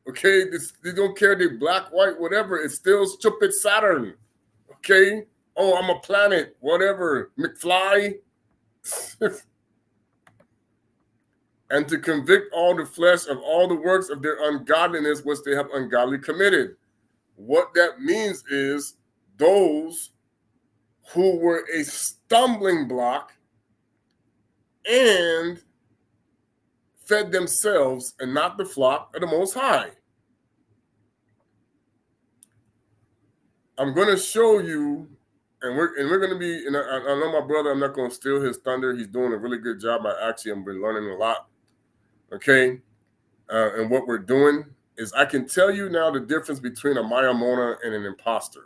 S1: Okay, they don't care if they're black, white, whatever. It's still stupid Saturn. Okay? Oh, I'm a planet, whatever, McFly. And to convict all the flesh of all the works of their ungodliness which they have ungodly committed. What that means is those who were a stumbling block and fed themselves and not the flock of the Most High. I'm going to show you, and we're going to be, and I know my brother, I'm not going to steal his thunder. He's doing a really good job. I've been learning a lot. Okay? And what we're doing is I can tell you now the difference between a Maya Mona and an imposter.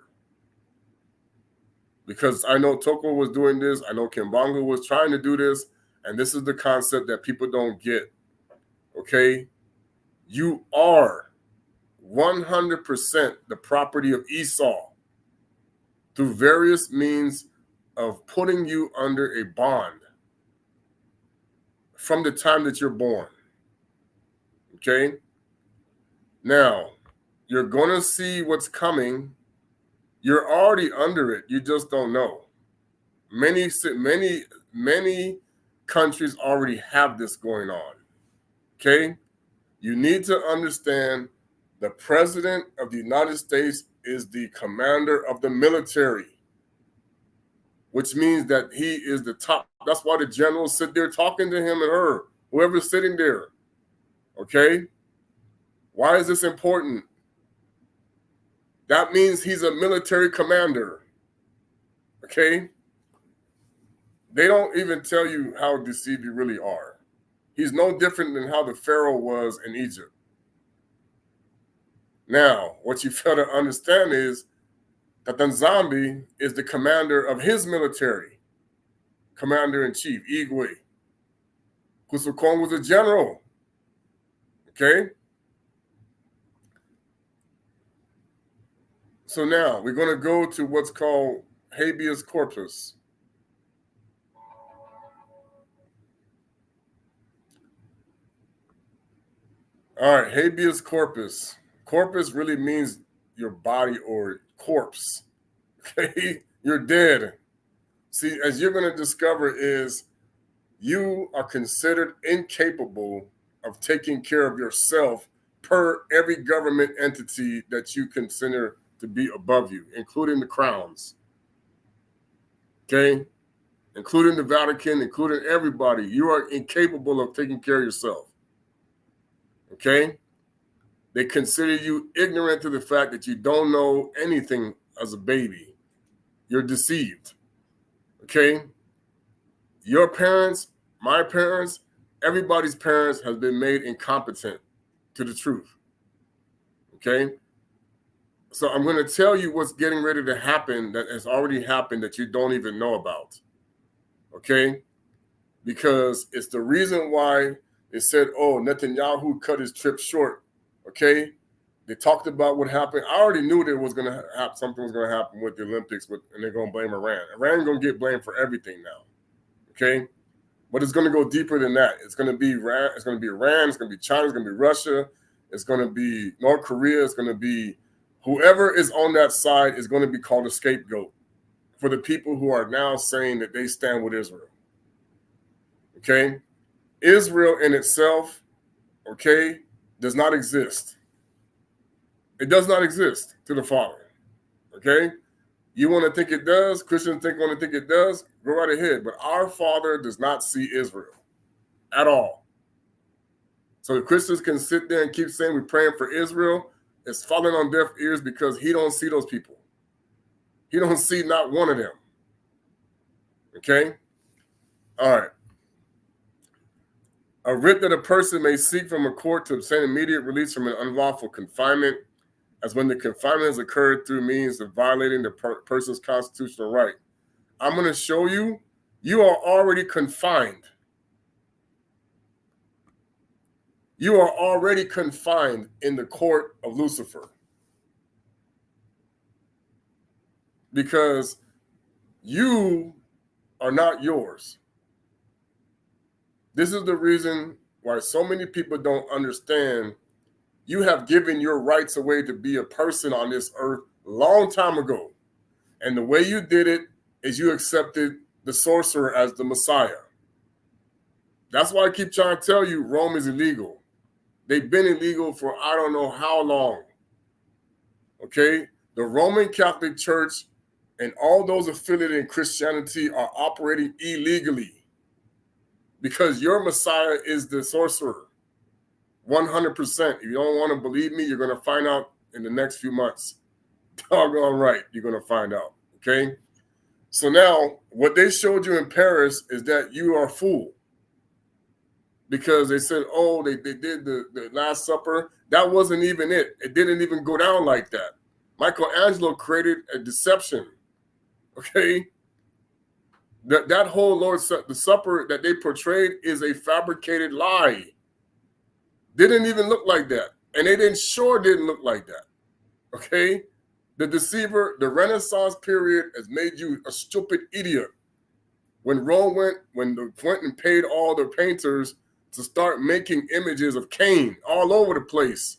S1: Because I know Toko was doing this. I know Kimbangu was trying to do this. And this is the concept that people don't get. Okay? You are 100% the property of Esau through various means of putting you under a bond from the time that you're born. Okay? Now, you're going to see what's coming. You're already under it. You just don't know. Many many countries already have this going on. Okay? You need to understand the president of the United States is the commander of the military, which means that he is the top. That's why the generals sit there talking to him and her, whoever's sitting there. Okay? Why is this important? That means he's a military commander. Okay? They don't even tell you how deceived you really are. He's no different than how the Pharaoh was in Egypt. Now, what you fail to understand is that nZambi is the commander of his military, commander-in-chief, Igwe. Kusukong was a general. Okay? So now we're going to go to what's called Habeas corpus. All right, Habeas corpus. Corpus really means your body or corpse. Okay? You're dead. See, as you're going to discover is you are considered incapable of taking care of yourself per every government entity that you consider to be above you, including the crowns. Okay? Including the Vatican, including everybody. You are incapable of taking care of yourself. Okay? They consider you ignorant to the fact that you don't know anything as a baby. You're deceived. Okay? Your parents, my parents, everybody's parents has been made incompetent to the truth. Okay? So I'm going to tell you what's getting ready to happen that has already happened that you don't even know about. Okay? Because it's the reason why they said, oh, Netanyahu cut his trip short. Okay? They talked about what happened. I already knew there was going to happen, something was going to happen with the Olympics, and they're going to blame Iran. Iran's going to get blamed for everything now. Okay? But it's going to go deeper than that. It's going to be Iran, it's going to be China, it's going to be Russia, it's going to be North Korea, it's going to be whoever is on that side is going to be called a scapegoat for the people who are now saying that they stand with Israel. Okay? Israel in itself, okay, does not exist. It does not exist to the Father. Okay? You want to think it does? Christians want to think it does? Go right ahead. But our Father does not see Israel at all. So the Christians can sit there and keep saying we're praying for Israel. It's falling on deaf ears because he don't see those people. He don't see not one of them. Okay? All right. A writ that a person may seek from a court to obtain immediate release from an unlawful confinement, as when the confinement has occurred through means of violating the person's constitutional right. I'm going to show you, you are already confined. You are already confined in the court of Lucifer. Because you are not yours. This is the reason why so many people don't understand you have given your rights away to be a person on this earth a long time ago. And the way you did it is you accepted the sorcerer as the Messiah. That's why I keep trying to tell you Rome is illegal. They've been illegal for I don't know how long. Okay? The Roman Catholic Church and all those affiliated in Christianity are operating illegally because your Messiah is the sorcerer. 100%. If you don't want to believe me, you're going to find out in the next few months. Doggone right, you're going to find out. Okay? So now, what they showed you in Paris is that you are a fool. Because they said, oh, they did the Last Supper. That wasn't even it. It didn't even go down like that. Michelangelo created a deception. Okay? That whole the supper that they portrayed is a fabricated lie. Didn't even look like that. And they didn't look like that. Okay? The deceiver, the Renaissance period has made you a stupid idiot. When Rome went and paid all the painters to start making images of Cain all over the place.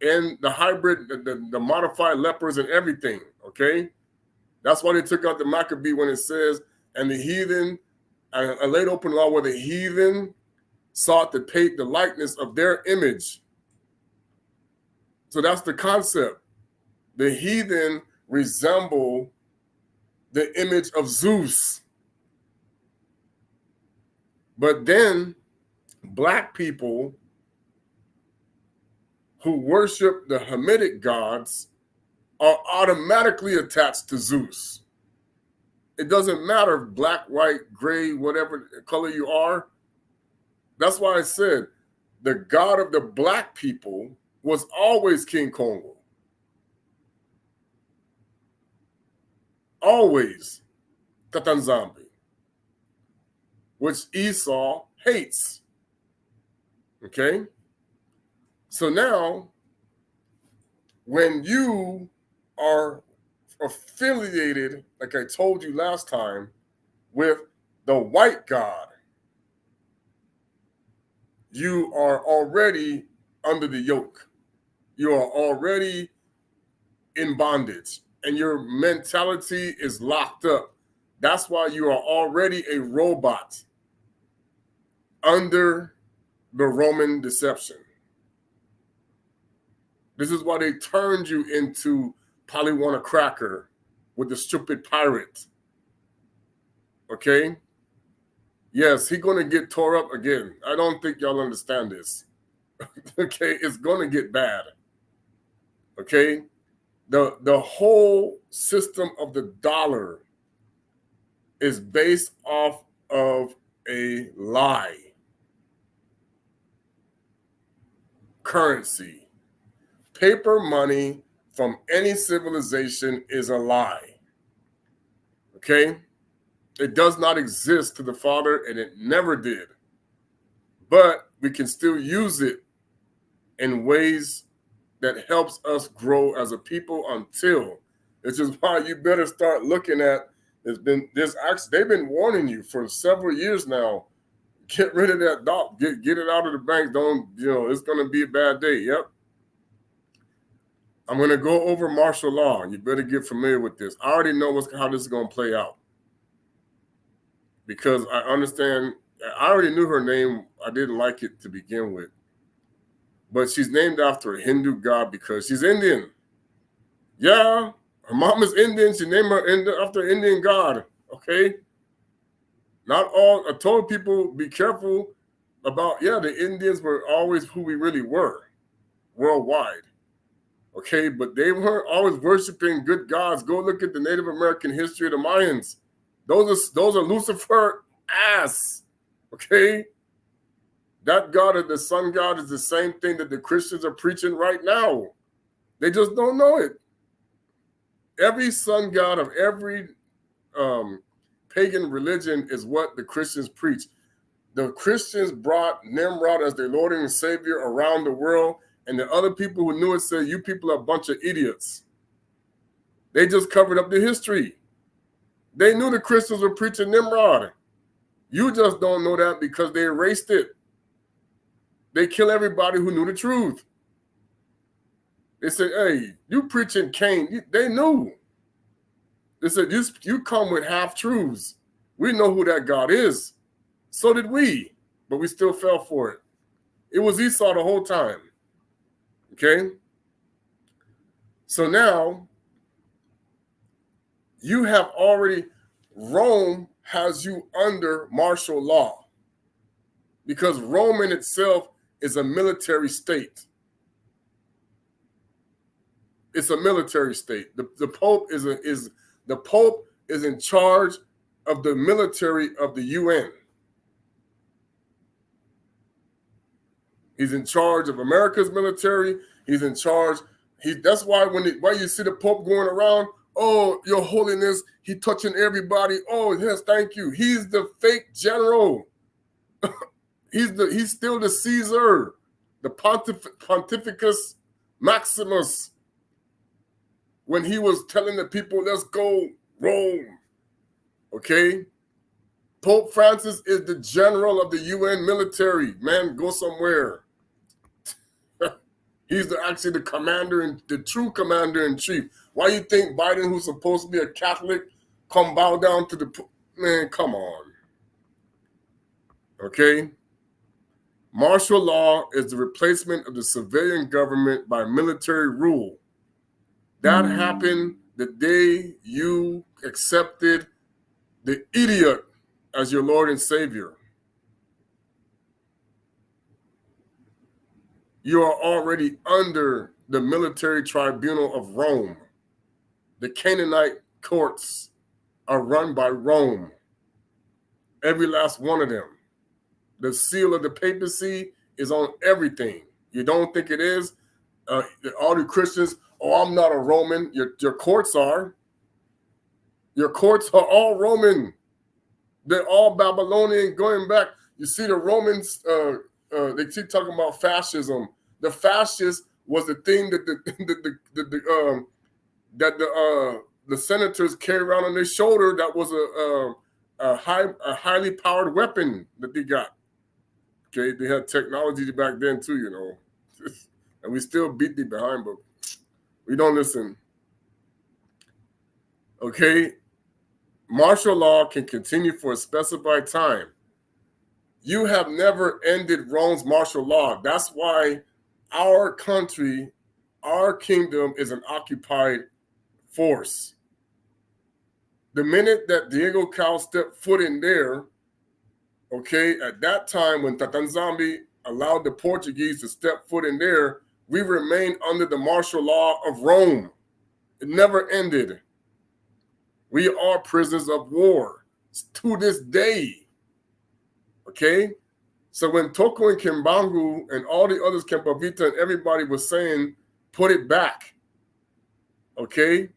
S1: And the hybrid, the modified lepers and everything, okay? That's why they took out the Maccabee when it says and the heathen, I laid open law where the heathen sought to paint the likeness of their image. So that's the concept. The heathen resemble the image of Zeus. But then black people who worship the Hamitic gods are automatically attached to Zeus. It doesn't matter if black, white, gray, whatever color you are. That's why I said the god of the black people was always King Kongo. Always nZambi, which Esau hates. Okay? So now, when you are affiliated, like I told you last time, with the white god, you are already under the yoke. You are already in bondage, and your mentality is locked up. That's why you are already a robot under the Roman deception. This is why they turned you into probably want a cracker with the stupid pirate. Okay? Yes, he's going to get tore up again. I don't think y'all understand this. Okay? It's going to get bad. Okay? The whole system of the dollar is based off of a lie. Currency. Paper money from any civilization is a lie. Okay? It does not exist to the Father, and it never did. But we can still use it in ways that helps us grow as a people until, which is why you better start looking at, they've been warning you for several years now. Get rid of that dot, get it out of the bank. Don't, it's going to be a bad day. Yep. I'm going to go over martial law. You better get familiar with this. I already know how this is going to play out. Because I understand, I already knew her name. I didn't like it to begin with. But she's named after a Hindu god because she's Indian. Yeah, her mom is Indian. She named her after an Indian god. Okay? Not all, I told people, be careful about, the Indians were always who we really were worldwide. Okay, but they weren't always worshiping good gods. Go look at the Native American history of the Mayans. Those are Lucifer ass. Okay? That God of the sun god is the same thing that the Christians are preaching right now. They just don't know it. Every sun god of every pagan religion is what the Christians preach. The Christians brought Nimrod as their Lord and Savior around the world, and the other people who knew it said, you people are a bunch of idiots. They just covered up the history. They knew the Christians were preaching Nimrod. You just don't know that because they erased it. They kill everybody who knew the truth. They said, hey, you preaching Cain. They knew. They said, you come with half-truths. We know who that God is. So did we, but we still fell for it. It was Esau the whole time. Okay? So now, you have already, Rome has you under martial law because Rome in itself is a military state. It's a military state. The Pope the Pope is in charge of the military of the UN. He's in charge of America's military. He's in charge. That's why why you see the Pope going around, oh, Your Holiness, he touching everybody. Oh, yes, thank you. He's the fake general. He's still the Caesar, the Pontificus Maximus. When he was telling the people, let's go Rome. Okay? Pope Francis is the general of the UN military. Man, go somewhere. He's actually the commander, the true commander in chief. Why you think Biden, who's supposed to be a Catholic, come bow down to the Man, come on. Okay? Martial law is the replacement of the civilian government by military rule. That happened the day you accepted the idiot as your Lord and Savior. You are already under the military tribunal of Rome. The Canaanite courts are run by Rome. Every last one of them. The seal of the papacy is on everything. You don't think it is? All the Christians, oh, I'm not a Roman. Your courts are. Your courts are all Roman. They're all Babylonian going back. You see the Romans, they keep talking about fascism. The fascist was the thing that the senators carry around on their shoulder. That was a highly powered weapon that they got. Okay, they had technology back then too, you know, and we still beat the behind, but we don't listen. Okay, martial law can continue for a specified time. You have never ended Rome's martial law. That's why our country, our kingdom is an occupied force. The minute that Diego Cal stepped foot in there, okay, at that time when nZambi allowed the Portuguese to step foot in there, we remained under the martial law of Rome. It never ended. We are prisoners of war to this day. Okay? So when Toko and Kimbangu and all the others, Kempavita and everybody was saying, put it back, okay?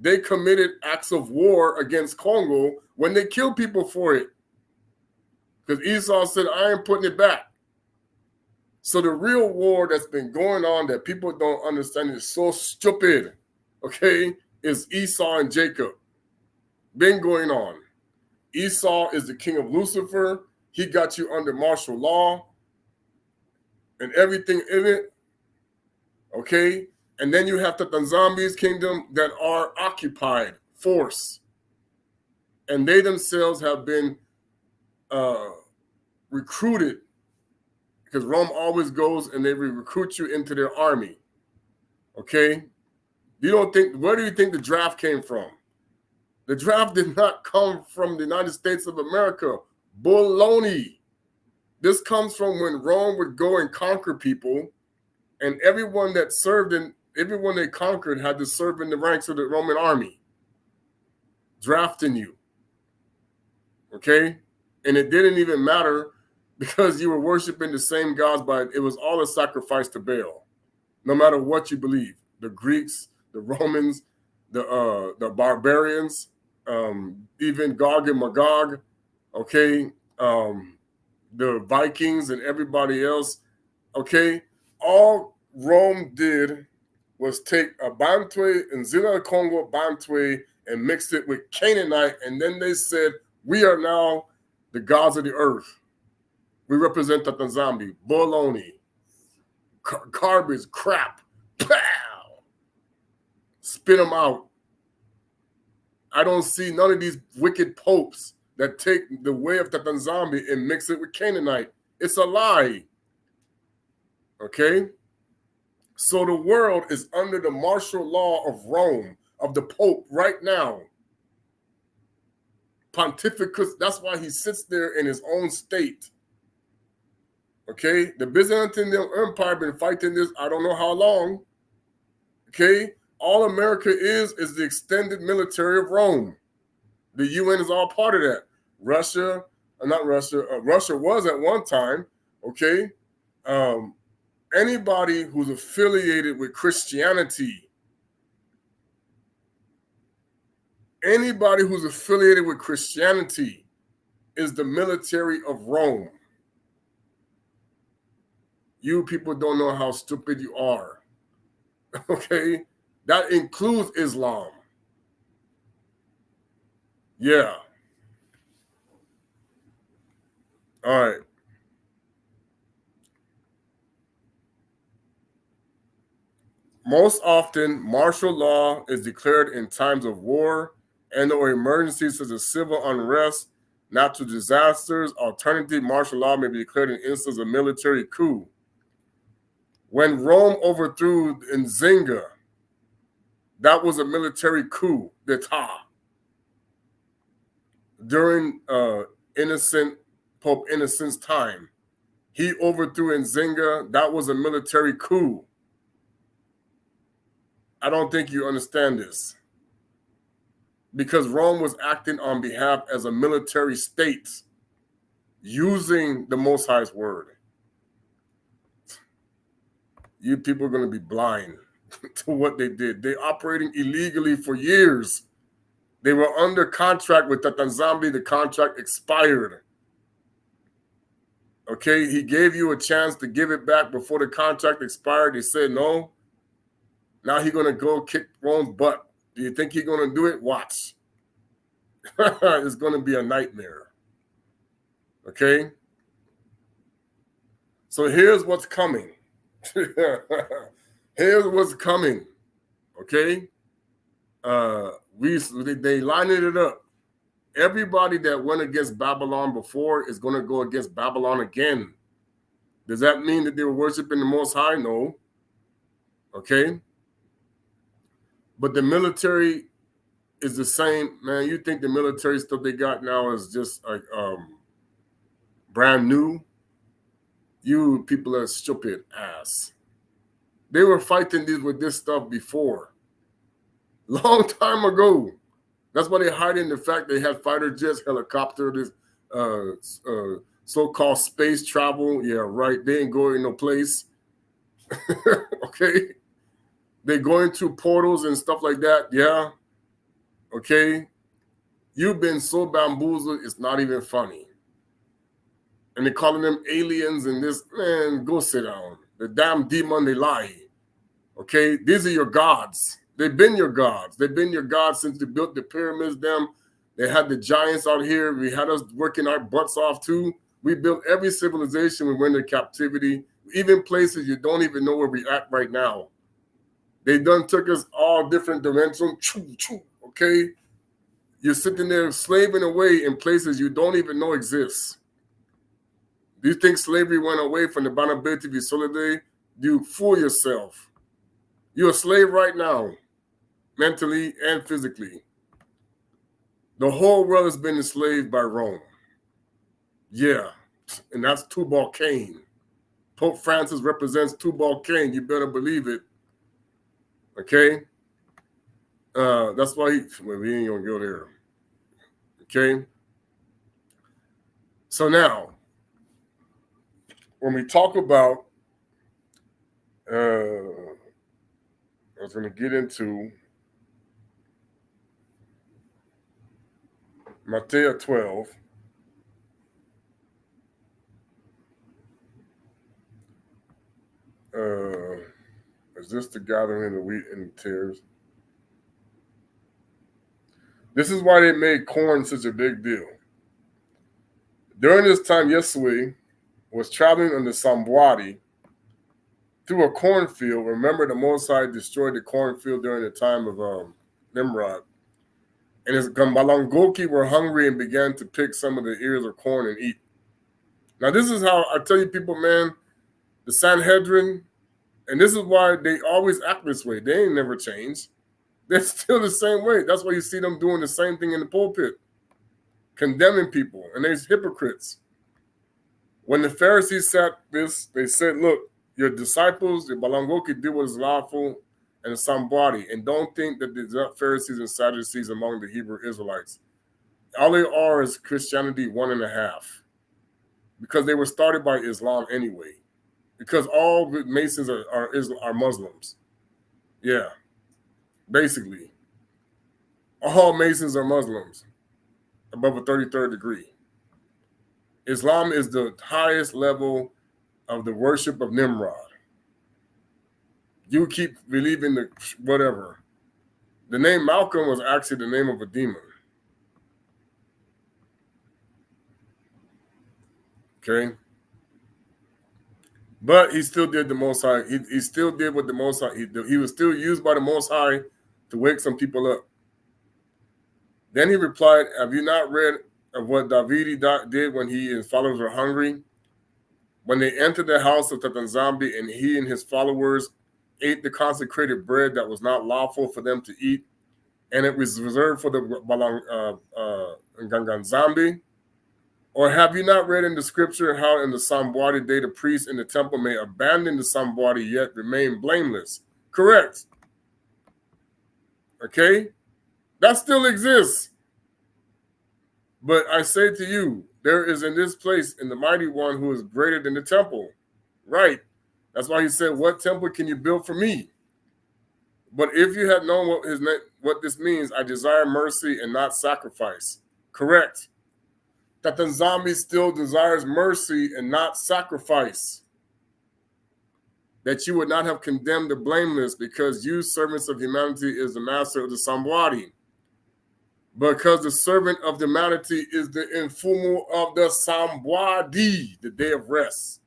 S1: They committed acts of war against Congo when they killed people for it. Because Esau said, I ain't putting it back. So the real war that's been going on that people don't understand is so stupid, okay, is Esau and Jacob. Been going on. Esau is the king of Lucifer. He got you under martial law and everything in it, okay? And then you have the nZambi's kingdom that are occupied force. And they themselves have been recruited, because Rome always goes and they recruit you into their army, okay? You don't think, where do you think the draft came from? The draft did not come from the United States of America. Baloney. This comes from when Rome would go and conquer people, and everyone that served in, everyone they conquered had to serve in the ranks of the Roman army, drafting you. Okay? And it didn't even matter because you were worshiping the same gods, but it was all a sacrifice to Baal, no matter what you believe. The Greeks, the Romans, the barbarians, even Gog and Magog, okay, the Vikings and everybody else, okay, all Rome did was take a Bantwe and Zila Congo Bantwe and mixed it with Canaanite, and then they said, we are now the gods of the earth. We represent the nZambi, baloney, garbage, crap, pow, spit them out. I don't see none of these wicked popes that take the way of the nZambi and mix it with Canaanite. It's a lie. Okay? So the world is under the martial law of Rome, of the Pope right now. Pontificus, that's why he sits there in his own state. Okay? The Byzantine Empire been fighting this, I don't know how long. Okay? All America is the extended military of Rome. The UN is all part of that. Russia was at one time, okay? Anybody who's affiliated with Christianity, is the military of Rome. You people don't know how stupid you are, okay? That includes Islam. Yeah. All right. Most often, martial law is declared in times of war and or emergencies such as civil unrest, natural disasters. Alternative martial law may be declared in instance of military coup. When Rome overthrew nZambi, that was a military coup d'etat. During Pope Innocent's time, he overthrew nZambi. That was a military coup. I don't think you understand this. Because Rome was acting on behalf as a military state, using the Most High's word. You people are going to be blind to what they did. They're operating illegally for years. They were under contract with the nZambi. The contract expired. Okay, he gave you a chance to give it back before the contract expired. They said no. Now he's going to go kick Rome's butt. Do you think he's going to do it? Watch. It's going to be a nightmare. Okay? So here's what's coming. Here's what's coming. Okay? They lined it up. Everybody that went against Babylon before is going to go against Babylon again. Does that mean that they were worshiping the Most High? No. Okay? But the military is the same. Man, you think the military stuff they got now is just like brand new? You people are stupid ass. They were fighting with this stuff before. Long time ago. That's why they're hiding the fact they had fighter jets, helicopters, so-called space travel. Yeah, right. They ain't going no place. Okay? They're going through portals and stuff like that. Yeah. Okay? You've been so bamboozled, it's not even funny. And they're calling them aliens and this. Man, go sit down. The damn demon, they lie. Okay? These are your gods. They've been your gods. They've been your gods since they built the pyramids. They had the giants out here. We had us working our butts off too. We built every civilization. We went into captivity. Even places you don't even know where we're at right now. They done took us all different dimensions. Okay? You're sitting there slaving away in places you don't even know exist. Do you think slavery went away from the vulnerability of solidarity? You fool yourself. You're a slave right now. Mentally and physically. The whole world has been enslaved by Rome. Yeah, and that's Tubal-Cain. Pope Francis represents Tubal-Cain. You better believe it. Okay? That's why we ain't going to go there. Okay? So now, when we talk about, I was going to get into Matthew 12. Is this the gathering of the wheat and the tares? This is why they made corn such a big deal. During this time, Yesui was traveling on the Sambwadi through a cornfield. Remember, the Most High destroyed the cornfield during the time of Nimrod. And his Gambalangoki were hungry and began to pick some of the ears of corn and eat. Now, this is how I tell you people, man, the Sanhedrin, and this is why they always act this way. They ain't never changed. They're still the same way. That's why you see them doing the same thing in the pulpit, condemning people, and they're hypocrites. When the Pharisees sat this, they said, look, your disciples, the Balangoki, do what is lawful and somebody, and don't think that there's not Pharisees and Sadducees among the Hebrew Israelites. All they are is Christianity 1.5, because they were started by Islam anyway. Because all the Masons are Muslims. Yeah, basically. All Masons are Muslims above a 33rd degree. Islam is the highest level of the worship of Nimrod. You keep believing the whatever. The name Malcolm was actually the name of a demon. Okay? But he still did the Most High. He still did what the Most High. He was still used by the Most High to wake some people up. Then he replied, have you not read of what David did when he and his followers were hungry? When they entered the house of nZambi, and he and his followers ate the consecrated bread that was not lawful for them to eat, and it was reserved for the nZambi? Or have you not read in the scripture how in the Sambwadi day the priest in the temple may abandon the Sambwadi yet remain blameless? Correct. Okay? That still exists. But I say to you, there is in this place in the mighty one who is greater than the temple. Right. That's why he said, what temple can you build for me? But if you had known what this means, I desire mercy and not sacrifice. Correct. That the nZambi still desires mercy and not sacrifice. That you would not have condemned the blameless, because you, servants of humanity, is the master of the Sambwadi. Because the servant of humanity is the infumu of the Sambwadi, the day of rest.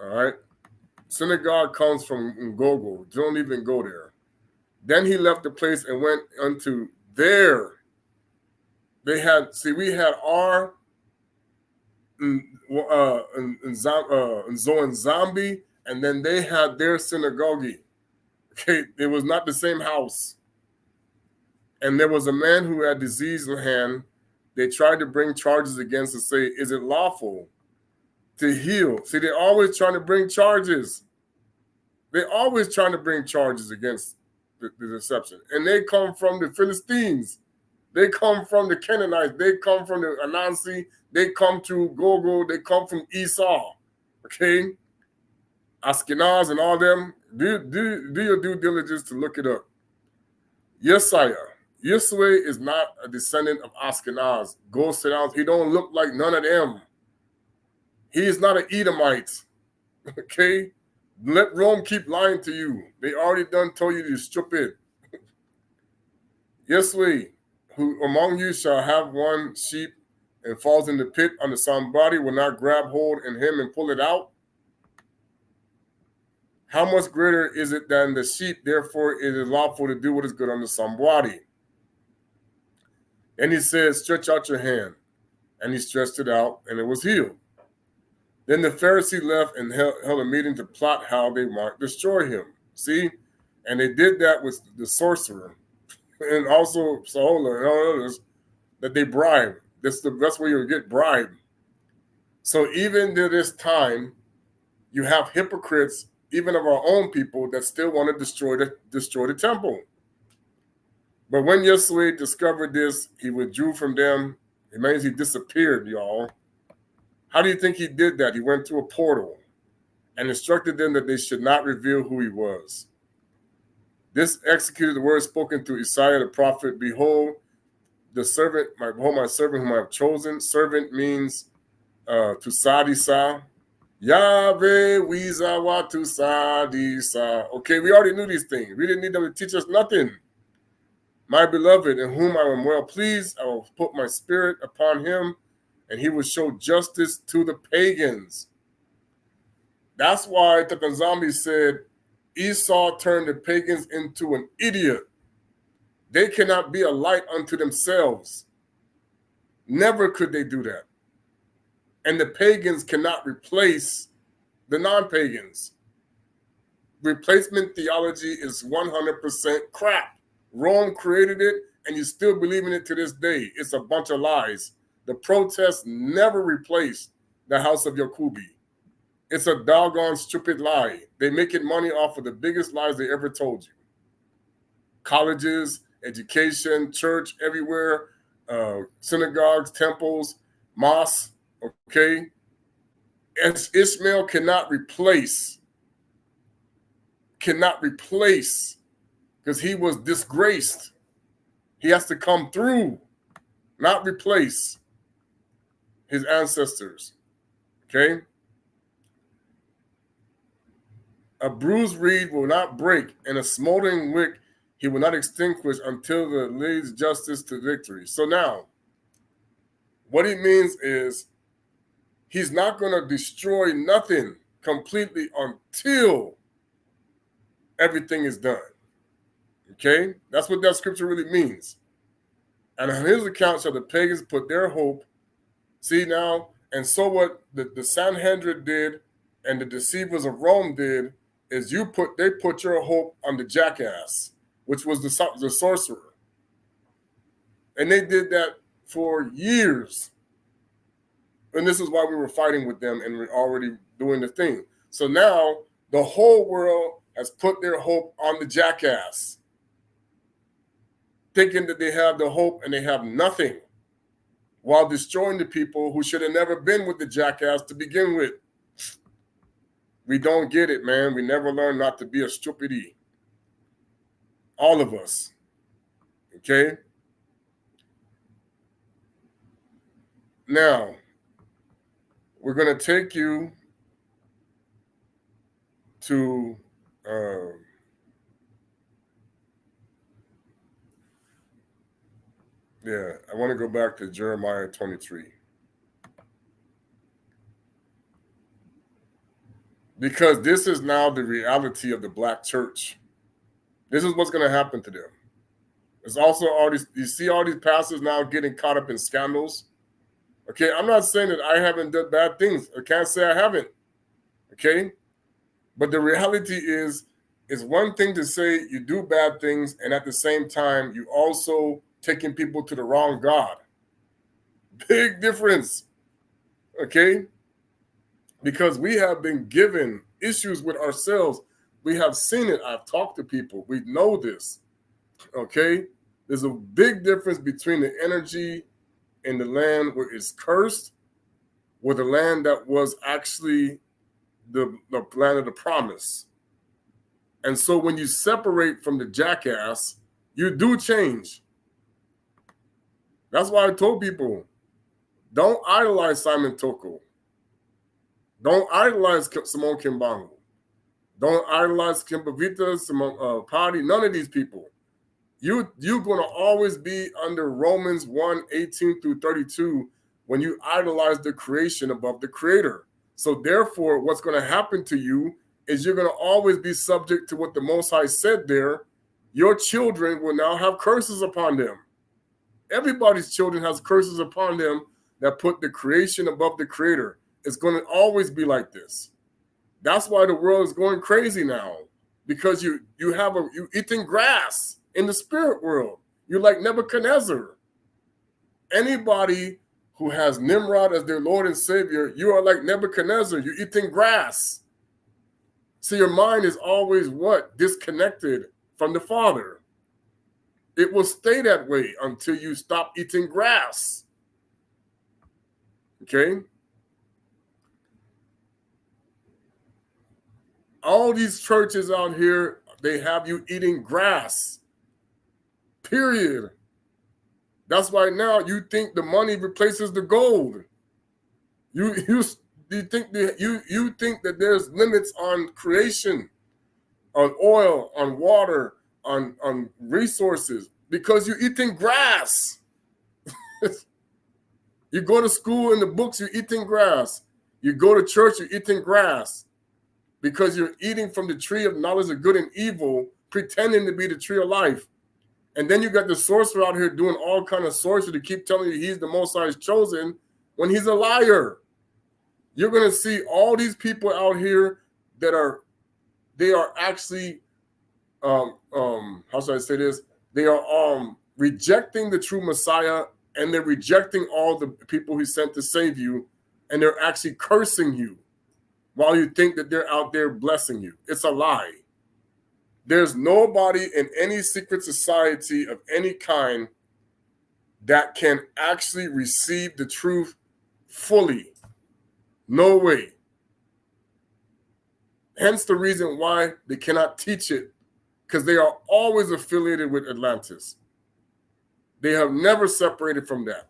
S1: All right. Synagogue comes from Ngogo. Don't even go there. Then he left the place and went unto there. We had our nZambi, and then they had their synagogue. Okay, it was not the same house. And there was a man who had disease in hand. They tried to bring charges against and say, is it lawful to heal? See, they're always trying to bring charges. They're always trying to bring charges against the deception. And they come from the Philistines. They come from the Canaanites. They come from the Anansi. They come to Gogo. They come from Esau. Okay? Ashkenaz and all them. Do your due diligence to look it up. Yesaiah. Yiswe is not a descendant of Ashkenaz. Go sit down. He don't look like none of them. He is not an Edomite. Okay? Let Rome keep lying to you. They already done told you you're stupid. Yeswe, who among you shall have one sheep and falls in the pit under somebody, will not grab hold in him and pull it out? How much greater is it than the sheep? Therefore, it is lawful to do what is good under somebody. And he said, stretch out your hand. And he stretched it out, and it was healed. Then the Pharisee left and held a meeting to plot how they might destroy him. See? And they did that with the sorcerer and also Sahola and all others that they bribed. That's where you get bribed. So even to this time, you have hypocrites, even of our own people, that still want to destroy the temple. But when Yesue discovered this, he withdrew from them. It means he disappeared, y'all. How do you think he did that? He went to a portal and instructed them that they should not reveal who he was. This executed the word spoken through Isaiah the prophet. Behold, my servant whom I have chosen. Servant means to sadisa. Yahweh wizawa to sadisa. Okay, we already knew these things. We didn't need them to teach us nothing. My beloved, in whom I am well pleased, I will put my spirit upon him, and he will show justice to the pagans. That's why the nZambi said Esau turned the pagans into an idiot. They cannot be a light unto themselves. Never could they do that. And the pagans cannot replace the non-pagans. Replacement theology is 100% crap. Rome created it, and you still believe in it to this day. It's a bunch of lies. The protests never replaced the house of Yakubi. It's a doggone stupid lie. They making money off of the biggest lies they ever told you. Colleges, education, church, everywhere, synagogues, temples, mosques, okay? As Ishmael cannot replace, because he was disgraced. He has to come through, not replace his ancestors, okay? A bruised reed will not break, and a smoldering wick he will not extinguish until the leads justice to victory. So now, what he means is he's not going to destroy nothing completely until everything is done. Okay? That's what that scripture really means. And on his account shall the pagans put their hope. See now, and so what the Sanhedrin did and the deceivers of Rome did is they put your hope on the jackass, which was the sorcerer. And they did that for years. And this is why we were fighting with them and we're already doing the thing. So now the whole world has put their hope on the jackass, thinking that they have the hope and they have nothing, while destroying the people who should have never been with the jackass to begin with. We don't get it, man. We never learn not to be a stupidity. All of us. Okay? Now, we're going to take you to I want to go back to Jeremiah 23. Because this is now the reality of the black church. This is what's going to happen to them. There's also all these, you see all these pastors now getting caught up in scandals. Okay, I'm not saying that I haven't done bad things. I can't say I haven't. Okay? But the reality is one thing to say you do bad things, and at the same time, you also taking people to the wrong God. Big difference. Okay? Because we have been given issues with ourselves. We have seen it. I've talked to people. We know this. Okay? There's a big difference between the energy in the land where it's cursed with the land that was actually the land of the promise. And so when you separate from the jackass, you do change. That's why I told people, don't idolize Simon Toko. Don't idolize Simone Kimbangu. Don't idolize Kimbavita, Simone Padi, none of these people. You're going to always be under Romans 1:18-32 when you idolize the creation above the creator. So therefore, what's going to happen to you is you're going to always be subject to what the Most High said there. Your children will now have curses upon them. Everybody's children has curses upon them that put the creation above the creator. It's going to always be like this. That's why the world is going crazy now, because you eating grass in the spirit world. You're like Nebuchadnezzar. Anybody who has Nimrod as their Lord and Savior, you are like Nebuchadnezzar. You're eating grass. So your mind is always what? Disconnected from the Father. It will stay that way until you stop eating grass. Okay? All these churches out here, they have you eating grass. Period. That's why now you think the money replaces the gold. You think that there's limits on creation, on oil, on water, on resources, because you're eating grass. You go to school in the books, you're eating grass. You go to church, you're eating grass, because you're eating from the tree of knowledge of good and evil, pretending to be the tree of life. And then you got the sorcerer out here doing all kind of sorcery to keep telling you he's the Most High's chosen when he's a liar. You're going to see all these people out here that are actually, how should I say this? They are rejecting the true Messiah, and they're rejecting all the people he sent to save you, and they're actually cursing you while you think that they're out there blessing you. It's a lie. There's nobody in any secret society of any kind that can actually receive the truth fully. No way. Hence the reason why they cannot teach it, because they are always affiliated with Atlantis. They have never separated from that.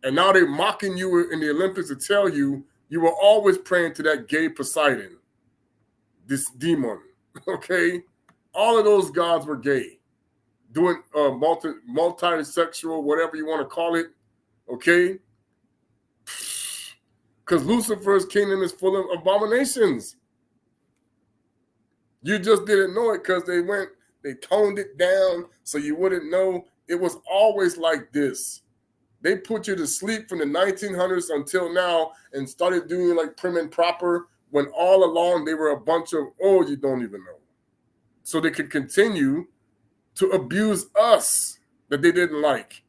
S1: And now they're mocking you in the Olympics to tell you you were always praying to that gay Poseidon, this demon, okay? All of those gods were gay, doing multi-sexual, whatever you want to call it, okay? Because Lucifer's kingdom is full of abominations. You just didn't know it because they They toned it down so you wouldn't know. It was always like this. They put you to sleep from the 1900s until now and started doing like prim and proper when all along they were a bunch of, you don't even know. So they could continue to abuse us that they didn't like.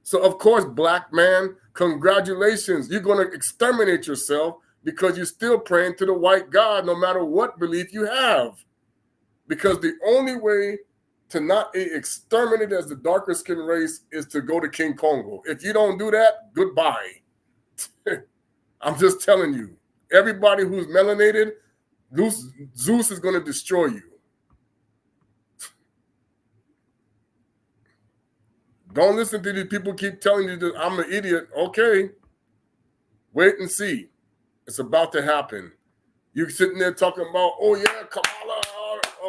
S1: So of course, black man, congratulations. You're going to exterminate yourself because you're still praying to the white God no matter what belief you have. Because the only way to not be exterminated as the darker skin race is to go to King Kongo. If you don't do that, goodbye. I'm just telling you. Everybody who's melanated, Zeus is going to destroy you. Don't listen to these people keep telling you that I'm an idiot. Okay. Wait and see. It's about to happen. You're sitting there talking about, Kamala,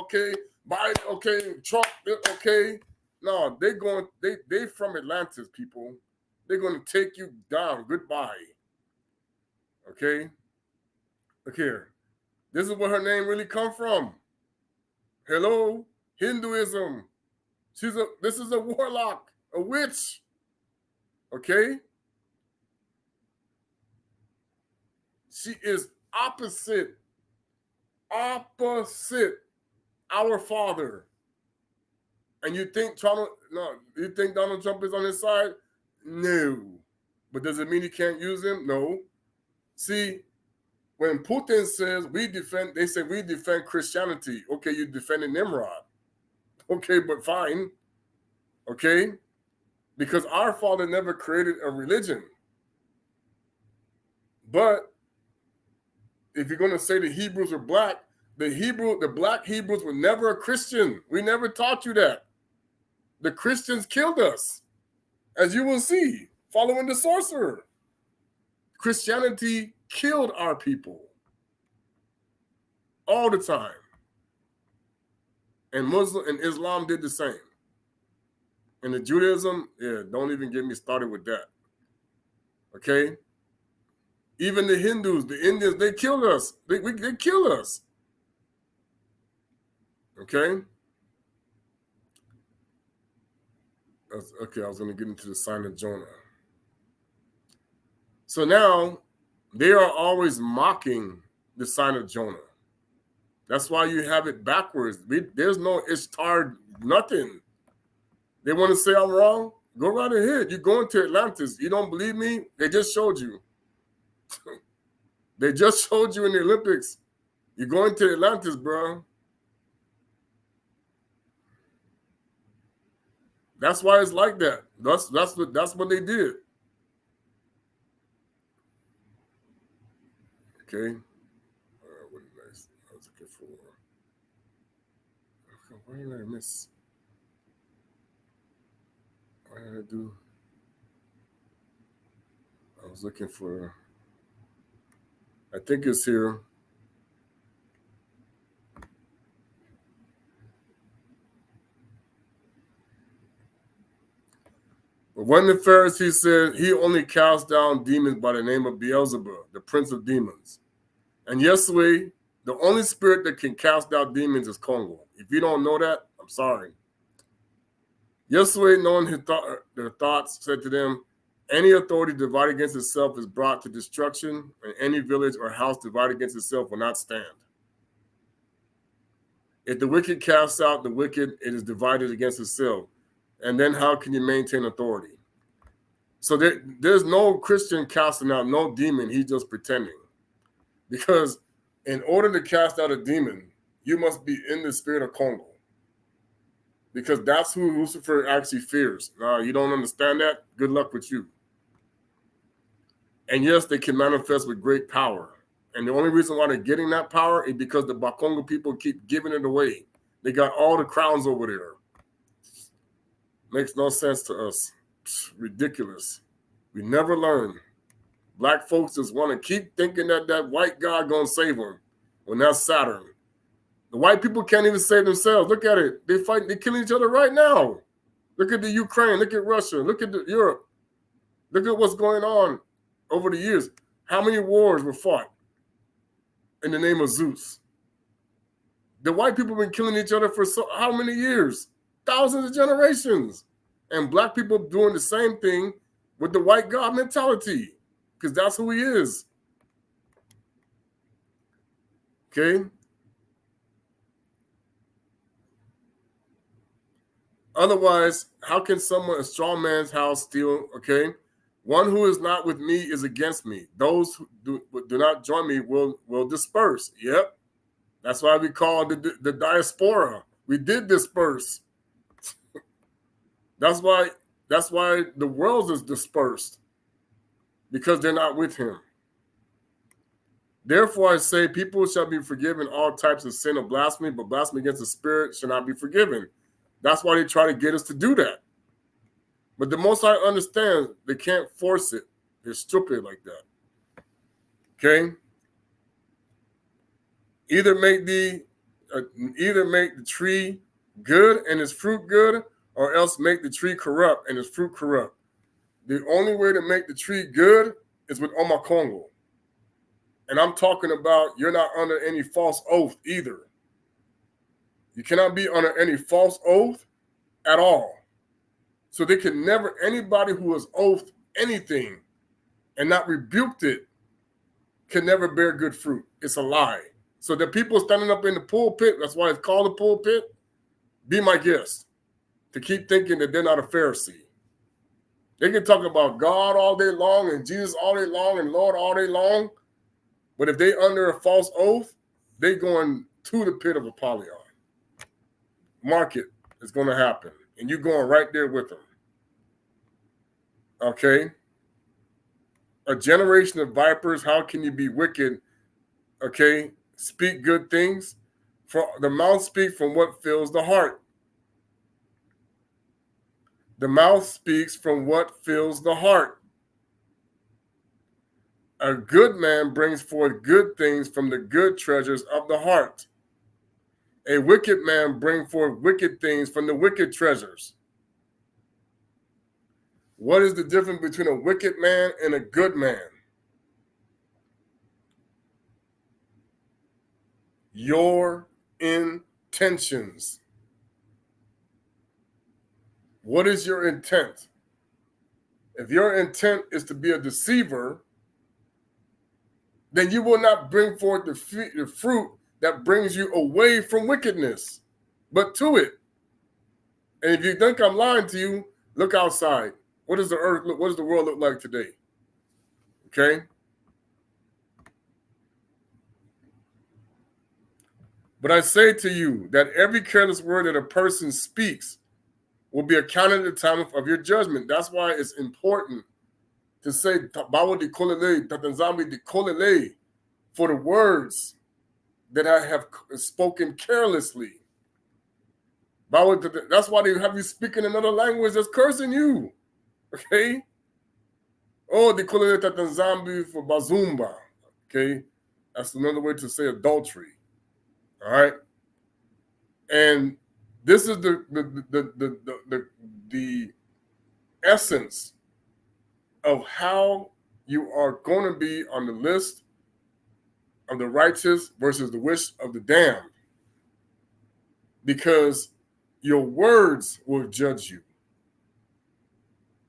S1: okay, Biden, okay, Trump, okay. No, they from Atlantis, people. They're going to take you down. Goodbye. Okay? Look here. This is where her name really come from. Hello? Hinduism. This is a warlock, a witch. Okay? She is opposite our Father. And you think Donald Trump is on his side? No. But does it mean he can't use him? No. See, when Putin says they say we defend Christianity. Okay, you defended Nimrod. Okay, but fine. Okay? Because our Father never created a religion. But if you're going to say the Hebrews are black, the black Hebrews were never a Christian. We never taught you that. The Christians killed us, as you will see, following the sorcerer. Christianity killed our people all the time. And Muslim and Islam did the same. And the Judaism, don't even get me started with that. Okay? Even the Hindus, the Indians, they killed us. They killed us. Okay? Okay, I was going to get into the sign of Jonah. So now, they are always mocking the sign of Jonah. That's why you have it backwards. There's no Ishtar, nothing. They want to say I'm wrong? Go right ahead. You're going to Atlantis. You don't believe me? They just showed you. They just showed you in the Olympics. You're going to Atlantis, bro. That's why it's like that. That's what they did. Okay. What did I was looking for? What did I miss? What did I do? I was looking for. I think it's here. But when the Pharisees said he only cast down demons by the name of Beelzebub, the prince of demons. And Yahweh, the only spirit that can cast out demons is Kongo. If you don't know that, I'm sorry. Yahweh, knowing their thoughts, said to them, any authority divided against itself is brought to destruction, and any village or house divided against itself will not stand. If the wicked casts out the wicked, it is divided against itself. And then how can you maintain authority? So there's no Christian casting out no demon. He's just pretending. Because in order to cast out a demon, you must be in the spirit of Kongo. Because that's who Lucifer actually fears. Now, you don't understand that? Good luck with you. And yes, they can manifest with great power. And the only reason why they're getting that power is because the Bakongo people keep giving it away. They got all the crowns over there. Makes no sense to us. Ridiculous. We never learn. Black folks just want to keep thinking that white God going to save them when that's Saturn. The white people can't even save themselves. Look at it. They're killing each other right now. Look at the Ukraine. Look at Russia. Look at Europe. Look at what's going on over the years. How many wars were fought in the name of Zeus? The white people have been killing each other for how many years? Thousands of generations. And black people doing the same thing with the white God mentality, because that's who he is. Okay? Otherwise, how can someone, a strong man's house, steal? Okay? One who is not with me is against me. Those who do not join me will disperse. Yep. That's why we call the diaspora. We did disperse. That's why the world is dispersed, because they're not with him. Therefore, I say, people shall be forgiven all types of sin of blasphemy, but blasphemy against the Spirit shall not be forgiven. That's why they try to get us to do that. But the Most High understands they can't force it. They're stupid like that. Okay? Either make the tree good and its fruit good, or else make the tree corrupt and its fruit corrupt. The only way to make the tree good is with Kongo. And I'm talking about you're not under any false oath either. You cannot be under any false oath at all. So they can never, anybody who has oathed anything and not rebuked it can never bear good fruit. It's a lie. So the people standing up in the pulpit, that's why it's called a pulpit, be my guest, to keep thinking that they're not a Pharisee. They can talk about God all day long and Jesus all day long and Lord all day long, but if they under a false oath, they going to the pit of Apollyon. Mark it. It's going to happen. And you're going right there with them. Okay? A generation of vipers, how can you be wicked? Okay? Speak good things. For the mouth speaks from what fills the heart. The mouth speaks from what fills the heart. A good man brings forth good things from the good treasures of the heart. A wicked man brings forth wicked things from the wicked treasures. What is the difference between a wicked man and a good man? Your intentions. What is your intent? If your intent is to be a deceiver, then you will not bring forth the fruit that brings you away from wickedness, but to it. And if you think I'm lying to you, look outside. What does the earth look? What does the world look like today? Okay? But I say to you that every careless word that a person speaks will be accounted at the time of your judgment. That's why it's important to say Bawo di kolele, nZambi di kolele, for the words that I have spoken carelessly. That's why they have you speaking another language that's cursing you. Okay? Oh, di kolele nZambi for bazumba. Okay? That's another way to say adultery. All right? And this is the essence of how you are going to be on the list of the righteous versus the wish of the damned. Because your words will judge you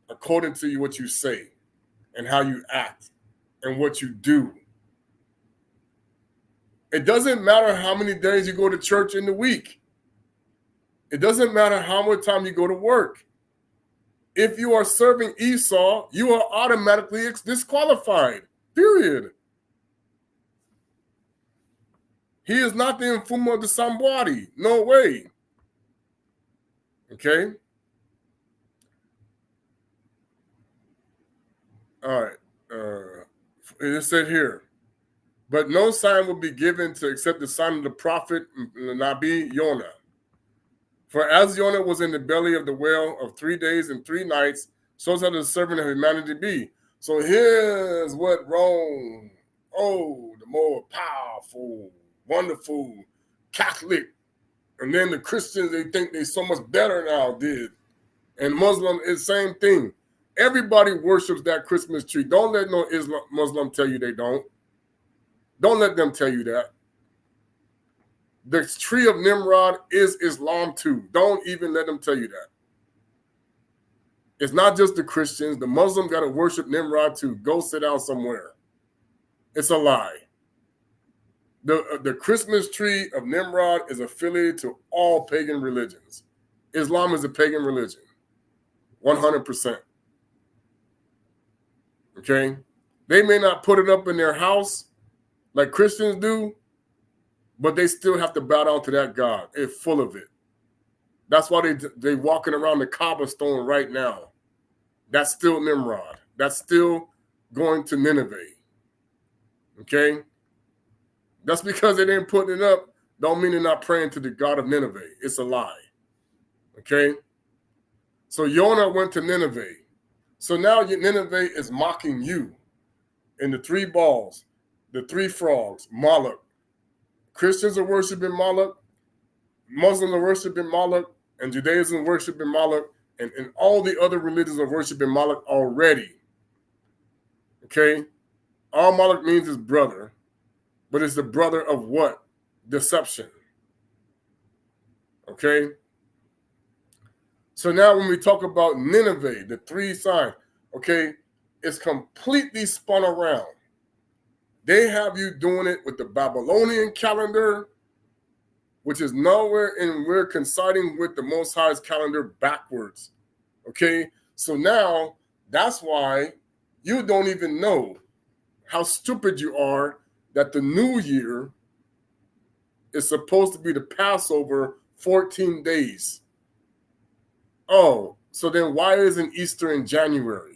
S1: according to what you say and how you act and what you do. It doesn't matter how many days you go to church in the week. It doesn't matter how much time you go to work. If you are serving Esau, you are automatically disqualified. Period. He is not the Mfumo of the Sambwadi. No way. Okay? All right. It said here, but no sign will be given to except the sign of the prophet Nabi Jonah. For as Jonah was in the belly of the whale of 3 days and 3 nights, so shall the servant of humanity be. So here's what Rome, the more powerful, wonderful Catholic, and then the Christians, they think they're so much better now, did. And Muslim is the same thing. Everybody worships that Christmas tree. Don't let no Muslim tell you they don't. Don't let them tell you that. The tree of Nimrod is Islam too. Don't even let them tell you that. It's not just the Christians. The Muslims got to worship Nimrod too. Go sit down somewhere. It's a lie. The Christmas tree of Nimrod is affiliated to all pagan religions. Islam is a pagan religion. 100%. Okay? They may not put it up in their house like Christians do, but they still have to bow down to that God. It's full of it. That's why they walking around the Kaaba stone right now. That's still Nimrod. That's still going to Nineveh. Okay? That's because they didn't put it up, don't mean they're not praying to the God of Nineveh. It's a lie. Okay? So Jonah went to Nineveh. So now Nineveh is mocking you. And the three balls, the three frogs, Moloch. Christians are worshiping Moloch, Muslims are worshiping Moloch, and Judaism worshiping Moloch, and all the other religions are worshiping Moloch already. Okay? All Moloch means is brother, but it's the brother of what? Deception. Okay? So now when we talk about Nineveh, the three signs, okay, it's completely spun around. They have you doing it with the Babylonian calendar, which is nowhere, and we're coinciding with the Most High's calendar backwards. Okay? So now that's why you don't even know how stupid you are that the new year is supposed to be the Passover 14 days. Oh, so then why isn't Easter in January?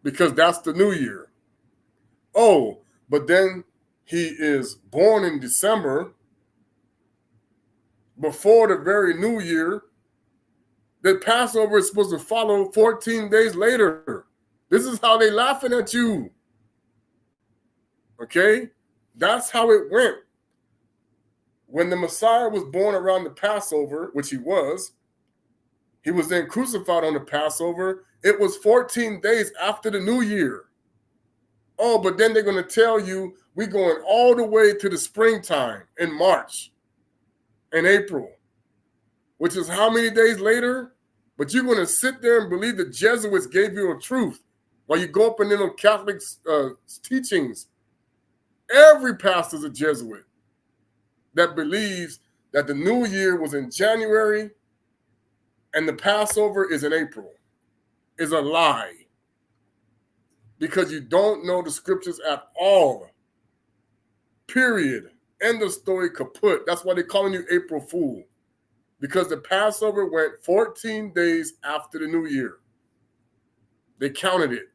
S1: Because that's the new year. Oh, but then he is born in December before the very new year. The Passover is supposed to follow 14 days later. This is how they laughing at you. Okay? That's how it went. When the Messiah was born around the Passover, which he was then crucified on the Passover. It was 14 days after the new year. Oh, but then they're going to tell you we're going all the way to the springtime in March and April, which is how many days later? But you're going to sit there and believe the Jesuits gave you a truth while you go up in them Catholic teachings. Every pastor's a Jesuit that believes that the new year was in January and the Passover is in April. Is a lie. Because you don't know the scriptures at all. Period. End of story, kaput. That's why they're calling you April Fool. Because the Passover went 14 days after the new year. They counted it.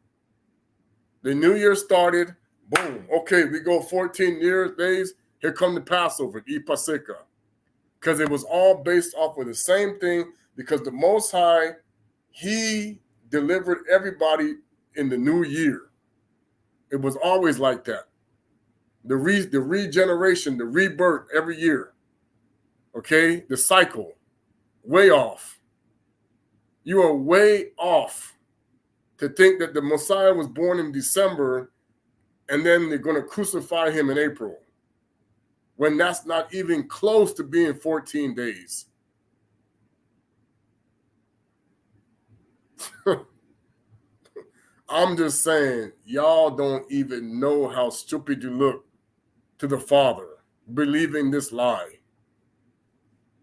S1: The new year started, boom. Okay, we go 14 days. Here come the Passover, Pasika. Because it was all based off of the same thing. Because the Most High, he delivered everybody in the new year. It was always like that. The regeneration, the rebirth every year. Okay? The cycle. Way off. You are way off to think that the Messiah was born in December and then they're going to crucify him in April. When that's not even close to being 14 days. I'm just saying, y'all don't even know how stupid you look to the Father, believing this lie.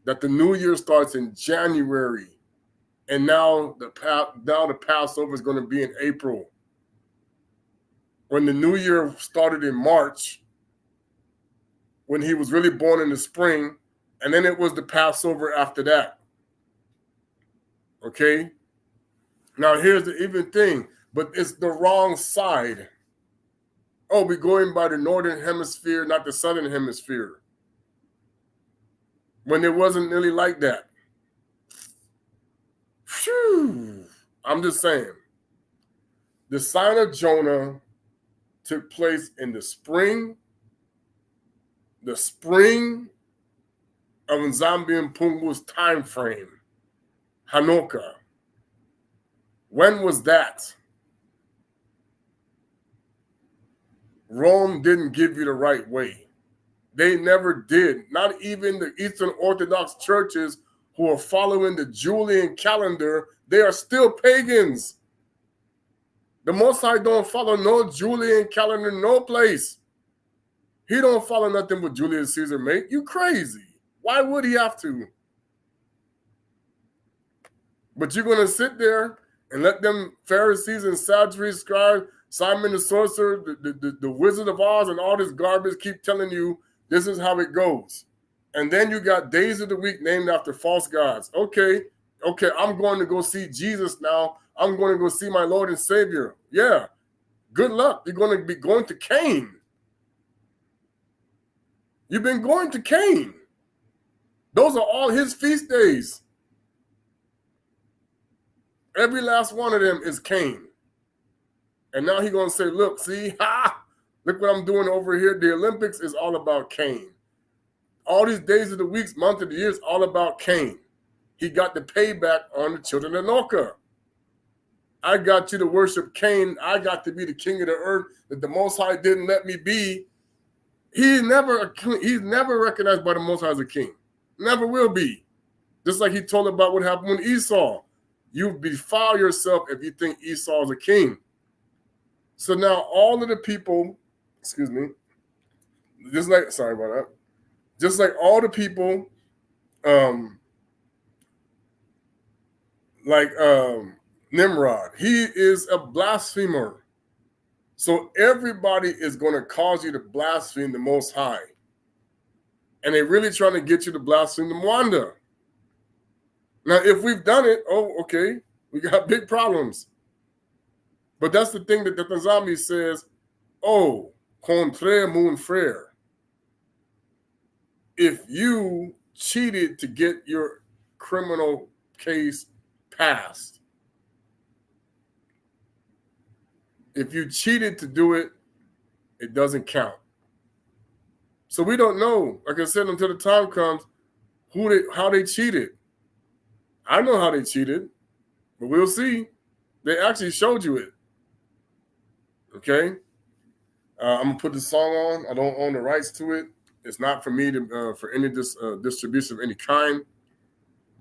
S1: That the new year starts in January, and now the Passover is going to be in April. When the new year started in March, when he was really born in the spring, and then it was the Passover after that. Okay? Now here's the even thing. But it's the wrong side. Oh, we're going by the northern hemisphere, not the southern hemisphere. When it wasn't really like that. Whew. I'm just saying. The sign of Jonah took place in the spring of nZambi and Mpungi's time frame. Hanukkah. When was that? Rome didn't give you the right way. They never did. Not even the Eastern Orthodox churches who are following the Julian calendar, they are still pagans. The Most High don't follow no Julian calendar, no place. He don't follow nothing what Julius Caesar made. You crazy. Why would he have to? But you're going to sit there and let them Pharisees and Sadducees, scribes, Simon the sorcerer, the Wizard of Oz, and all this garbage keep telling you this is how it goes. And then you got days of the week named after false gods. Okay, I'm going to go see Jesus now. I'm going to go see my Lord and Savior. Yeah, good luck. You're going to be going to Cain. You've been going to Cain. Those are all his feast days. Every last one of them is Cain. And now he's going to say, look, see, look what I'm doing over here. The Olympics is all about Cain. All these days of the weeks, month of the year is all about Cain. He got the payback on the children of Noah. I got you to worship Cain. I got to be the king of the earth that the Most High didn't let me be. He's never recognized by the Most High as a king. Never will be. Just like he told about what happened with Esau. You defile yourself if you think Esau is a king. So now all of the people, sorry about that. Just like all the people, Nimrod, he is a blasphemer. So everybody is going to cause you to blaspheme the Most High. And they're really trying to get you to blaspheme the Mwanda. Now, if we've done it, okay, we got big problems. But that's the thing that the nZambi says, contre mon frère. If you cheated to get your criminal case passed, if you cheated to do it, it doesn't count. So we don't know, like I said, until the time comes, how they cheated. I know how they cheated, but we'll see. They actually showed you it. Okay? I'm going to put the song on. I don't own the rights to it. It's not for me to for any distribution of any kind.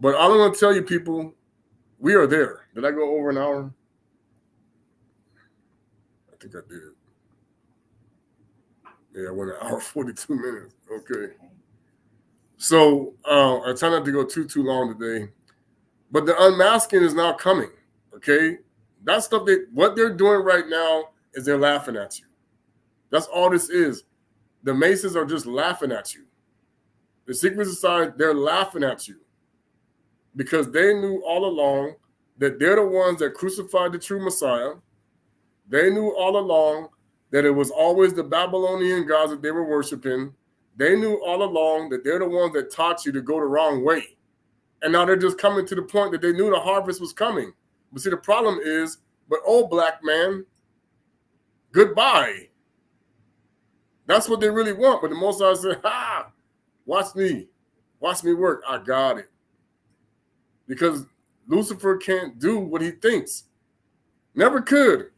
S1: But all I'm going to tell you, people, we are there. Did I go over an hour? I think I did. Yeah, I went an hour 42 minutes. Okay. So I try not to go too long today. But the unmasking is now coming. Okay? That stuff, what they're doing right now is they're laughing at you. That's all this is. The Masons are just laughing at you. The secret society, they're laughing at you because they knew all along that they're the ones that crucified the true Messiah. They knew all along that it was always the Babylonian gods that they were worshiping. They knew all along that they're the ones that taught you to go the wrong way. And now they're just coming to the point that they knew the harvest was coming. But see, the problem is, black man, goodbye. That's what they really want. But the Most High said, watch me work. I got it. Because Lucifer can't do what he thinks. Never could.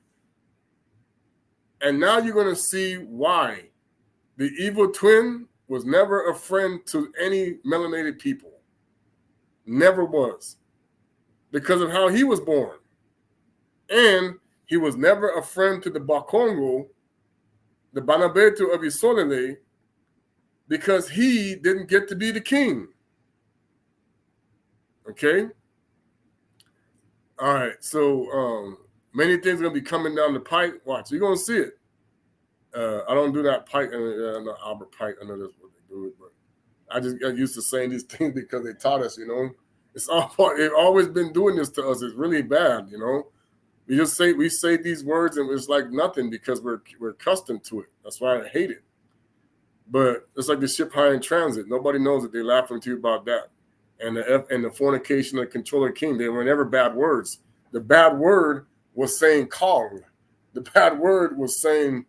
S1: And now you're going to see why. The evil twin was never a friend to any melanated people. Never was. Because of how he was born. And he was never a friend to the Bakongo, the Banabetu of Isolele, because he didn't get to be the king. Okay? All right, so many things are going to be coming down the pipe. Watch, you're going to see it. I don't do that pipe, Albert Pike, I know that's what they do, but I just got used to saying these things because they taught us, It's all part, they've always been doing this to us. It's really bad, We say these words and it's like nothing because we're accustomed to it. That's why I hate it. But it's like the ship high in transit. Nobody knows that they're laughing to you about that. And the fornication of the controller king, they were never bad words. The bad word was saying Kong. The bad word was saying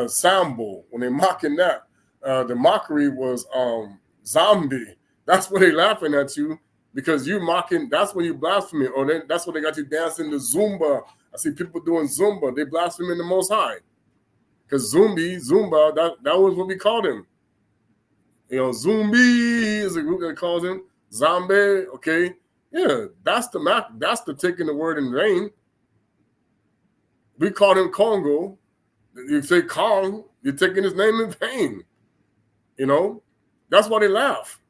S1: Sambo. When they're mocking that, the mockery was zombie. That's what they're laughing at you. Because you mocking, that's when you blaspheme. Or that's when they got you dancing the Zumba. I see people doing Zumba. They blaspheme the Most High. Because Zumba, that was what we called him. Zumbi is a group that calls him nZambi. Okay, yeah, that's the taking the word in vain. We call him Kongo. You say Kong, you're taking his name in vain. That's why they laugh.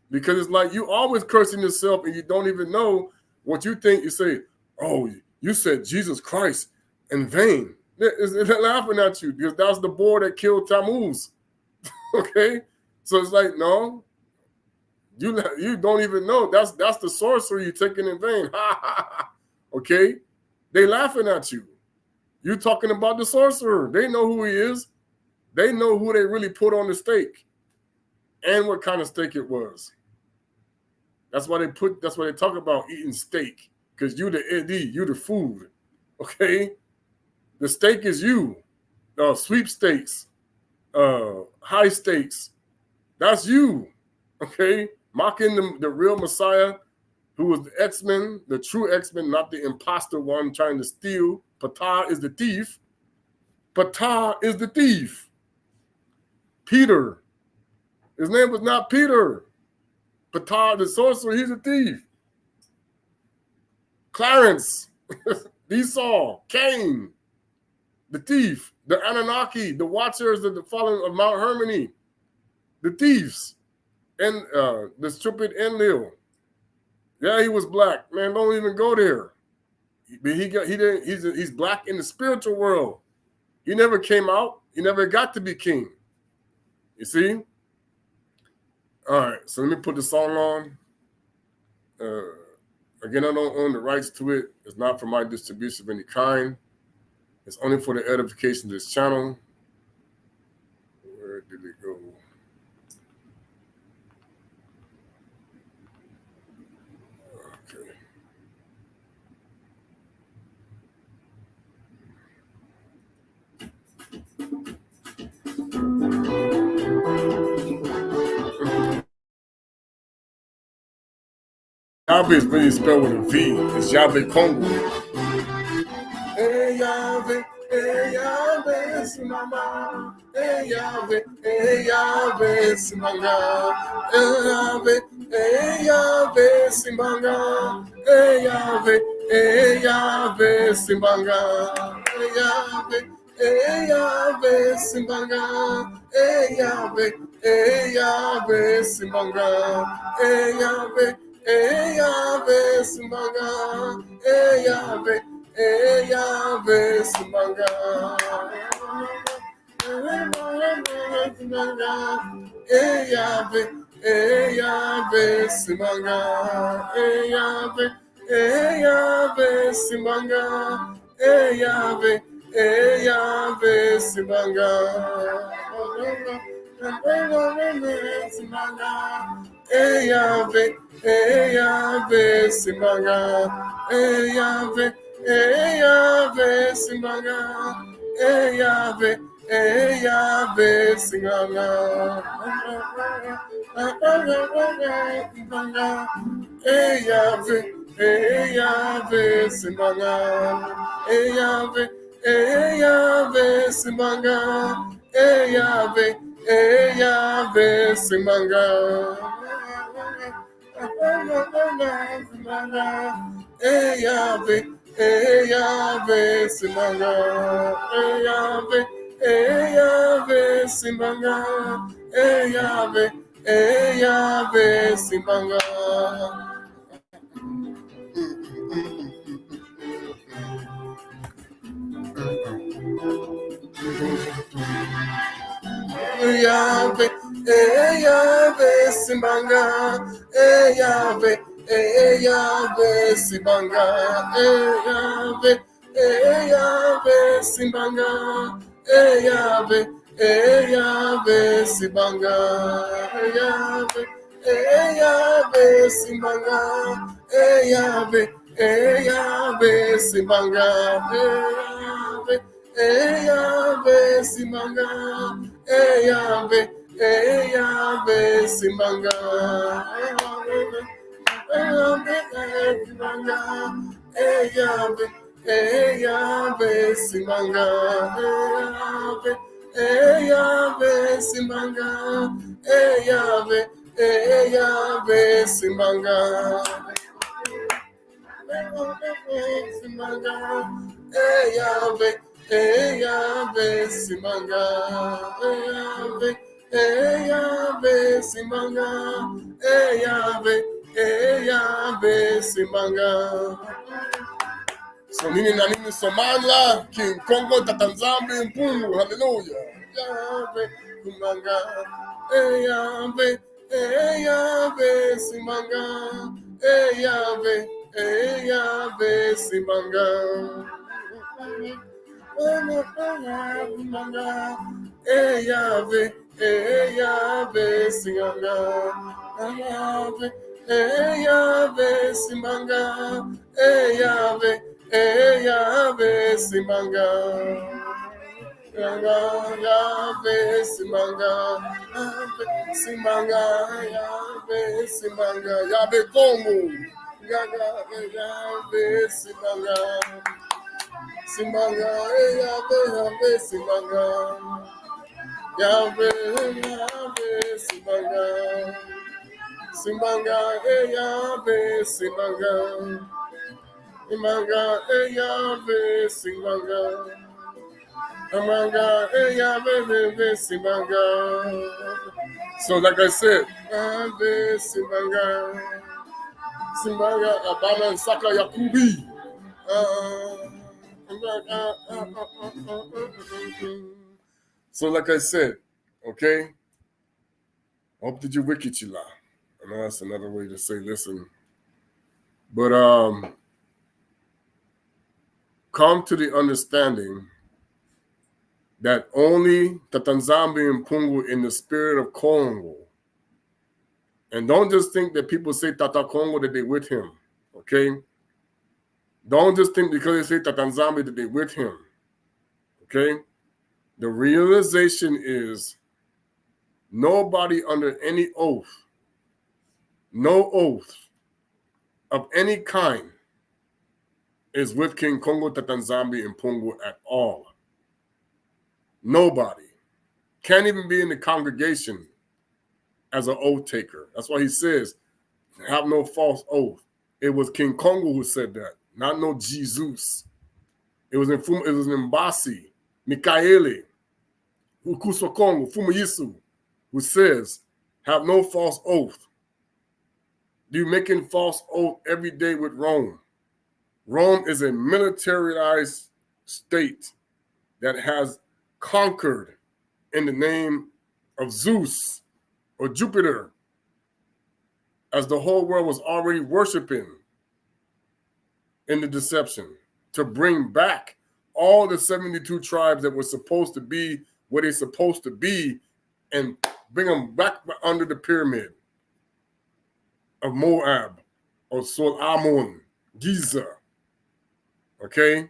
S1: Because it's like you always cursing yourself and you don't even know what you think. You say, oh, you said Jesus Christ in vain. They're laughing at you because that's the boy that killed Tammuz. Okay? So it's like, no, you don't even know. That's the sorcery you're taking in vain. Okay? They laughing at you. You talking about the sorcerer. They know who he is. They know who they really put on the stake and what kind of steak it was. That's why they talk about eating steak, because you the AD, you the food. Okay? The steak is you. Sweepstakes, high stakes. That's you. Okay? Mocking the real Messiah, who was the X-Men, the true X-Men, not the imposter one trying to steal. Ptah is the thief. Ptah is the thief. Peter. His name was not Peter. Ptah, the sorcerer, he's a thief. Clarence, Esau, Cain, the thief, the Anunnaki, the watchers of the fallen of Mount Hermon, the thieves, and the stupid Enlil. Yeah, he was black. Man, don't even go there. He's black in the spiritual world. He never came out. He never got to be king. You see? All right, so let me put the song on. Again, I don't own the rights to it. It's not for my distribution of any kind. It's only for the edification of this channel. Where did it go? Okay. Yahweh is really spelled with a V. It's Yahweh Kongo. Hey Yahweh, hey Yahweh, Simama. Hey Yahweh, Simanga. Hey Yahweh, Simanga. Hey Yahweh, Simanga. Hey Yahweh, Simanga. Hey Yahweh, Simanga. Hey Yahweh, Simanga. Hey Yahweh, Simanga. Hey Yahweh, Simanga. Hey Yahweh, Simanga. Hey Yahweh, Simanga. Hey Yahweh, Simanga. Hey Yahweh, Simanga. Hey Yahweh, Simanga. Hey Yahweh, Simanga. Hey Yahweh, Simanga. Hey Yahweh, Simanga. Hey Yahweh, Simanga. Hey Yahweh, Simanga. Hey Yahweh, Simanga. Yahweh, Simanga. Yahweh, Simanga. Yahweh, Simanga. Yahweh, Simanga. Yahweh, Simanga. Yahweh, Simanga. Yahweh, Simanga. Yahweh, Simanga. Yahweh, Simanga. Yahweh Simbanga, Yahweh, Yahweh Simbanga. Simbanga, Yahweh, Yahweh Simbanga, Yahweh, Yahweh Simbanga, Yahweh, Yahweh Simbanga. So nini na nini Somala, King Kongo, nZambi, Mpungi, hallelujah. Yahweh Simbanga, Yahweh, Yahweh Simbanga, Yahweh, Yahweh Simbanga. Yahweh, Yahweh Simbanga, Yahweh, Yahweh Simbanga, Yahweh, Yahweh Simbanga. Yahweh Simbanga, Simbanga, Yahweh Simbanga, Yahweh Kongo, Yahweh Simbanga, Simbanga, Yahweh Simbanga, Yahweh, Yahweh Simbanga, Simbanga, Yahweh Simbanga, Simbanga, Yahweh Simbanga. So like I said, Simbaga Abana Saka Yakubi. So like I said, okay, hope that you wicked chila. I know that's another way to say listen. But come to the understanding that only the nZambi and Mpungi in the spirit of Kongo. And don't just think that people say Tata Kongo that they with him, okay? Don't just think because they say Tata nZambi that they with him, okay? The realization is nobody under any oath, no oath of any kind is with King Kongo, Tata nZambi, and Mpungi at all. Nobody. Can't even be in the congregation as an oath taker. That's why he says, have no false oath. It was King Kongo who said that, not no Jesus. It was in Mbasi, Mikaele, Ukuso Kongo, Fumayisu, who says, have no false oath. You're making false oath every day with Rome. Rome is a militarized state that has conquered in the name of Zeus or Jupiter, as the whole world was already worshiping in the deception, to bring back all the 72 tribes that were supposed to be where they're supposed to be and bring them back under the pyramid of Moab or Sol Amon, Giza, okay?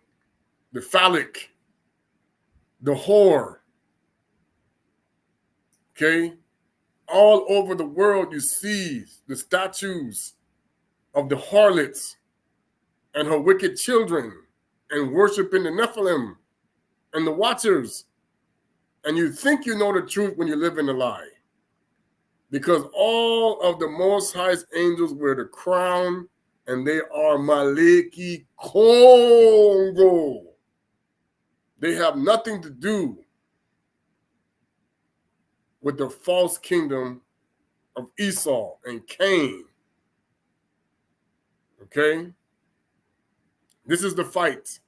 S1: The phallic, the whore, okay? All over the world, you see the statues of the harlots and her wicked children and worshiping the Nephilim and the Watchers. And you think you know the truth when you live in the lie. Because all of the Most High's angels wear the crown and they are Maleki Kongo. They have nothing to do with the false kingdom of Esau and Cain. Okay? This is the fight.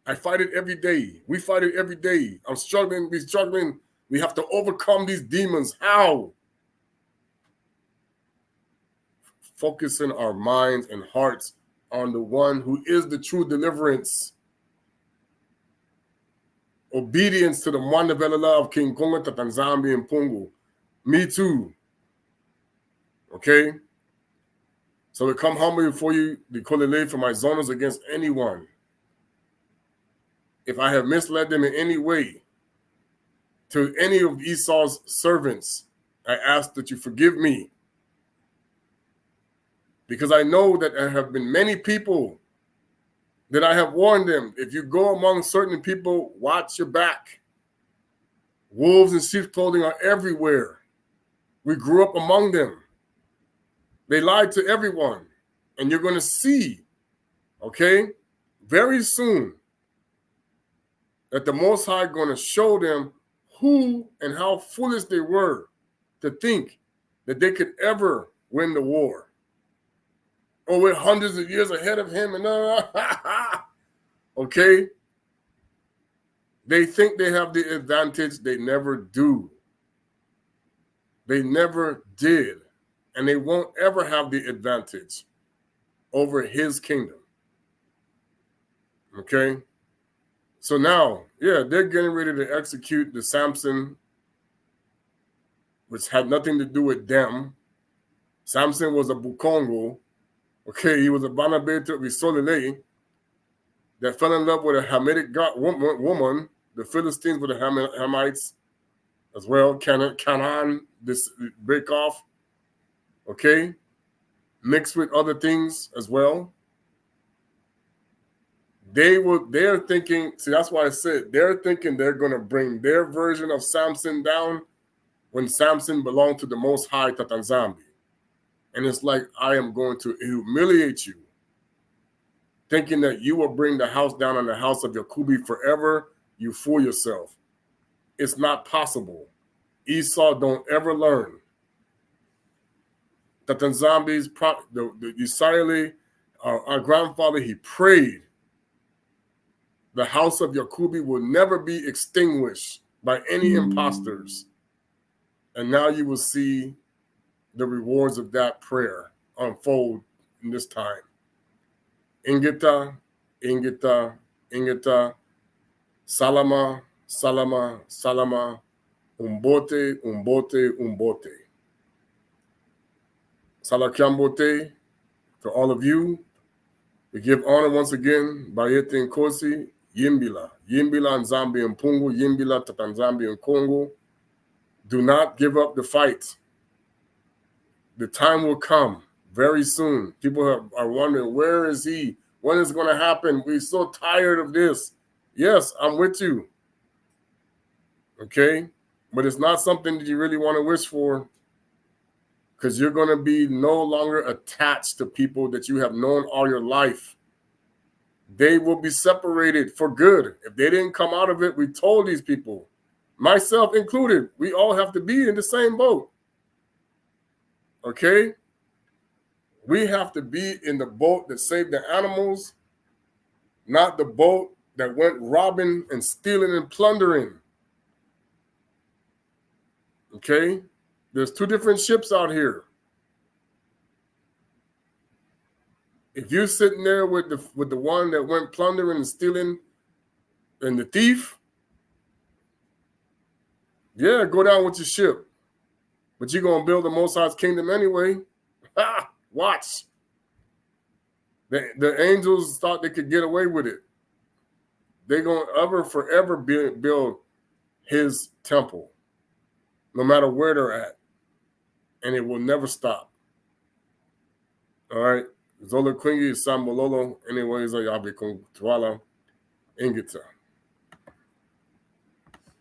S1: I fight it every day. We fight it every day. I'm struggling. We're struggling. We have to overcome these demons. How? Focusing our minds and hearts on the one who is the true deliverance. Obedience to the Mwandavelala of King Kongo, Tata nZambi, and Mpungi. Me too. Okay? So we come humble before you, the Kolele, for my zonas against anyone. If I have misled them in any way to any of Esau's servants, I ask that you forgive me. Because I know that there have been many people that I have warned them. If you go among certain people, watch your back. Wolves in sheep's clothing are everywhere. We grew up among them. They lied to everyone. And you're going to see, okay, very soon that the Most High going to show them who and how foolish they were to think that they could ever win the war. Oh, we're hundreds of years ahead of him. And okay? They think they have the advantage. They never do. They never did. And they won't ever have the advantage over his kingdom. Okay? So now, yeah, they're getting ready to execute the Samson, which had nothing to do with them. Samson was a Bukongo. Okay, he was a Banabeto Visolele that fell in love with a Hamitic woman. The Philistines were the Hamites as well. Canaan, this break off. Okay, mixed with other things as well. They're thinking, see, that's why I said they're thinking they're going to bring their version of Samson down when Samson belonged to the Most High, nZambi. And it's like, I am going to humiliate you, thinking that you will bring the house down on the house of Yakubi forever. You fool yourself. It's not possible. Esau don't ever learn. That nZambi's, the Israeli, our grandfather, he prayed the house of Yakubi will never be extinguished by any impostors. And now you will see the rewards of that prayer unfold in this time. Ingita, Ingita, Ingita, Salama, Salama, Salama, Umbote, Umbote, Umbote. Salakyambote to all of you. We give honor once again, Bayete Nkosi, Yimbila, Yimbila nZambi and Mpungi, Yimbila nZambi and Kongo. Do not give up the fight. The time will come very soon. People are wondering, where is he? When is it going to happen? We're so tired of this. Yes, I'm with you. Okay? But it's not something that you really want to wish for, because you're going to be no longer attached to people that you have known all your life. They will be separated for good. If they didn't come out of it, we told these people, myself included, we all have to be in the same boat. Okay? We have to be in the boat that saved the animals, not the boat that went robbing and stealing and plundering. Okay? There's two different ships out here. If you're sitting there with the one that went plundering and stealing and the thief, yeah, go down with your ship. But you're going to build the Most High's kingdom anyway. Watch. The angels thought they could get away with it. They're going to forever build his temple, no matter where they're at. And it will never stop. All right. Zola Quingy, Sambololo, anyways, Ayabe Kung Tuala, Ingita.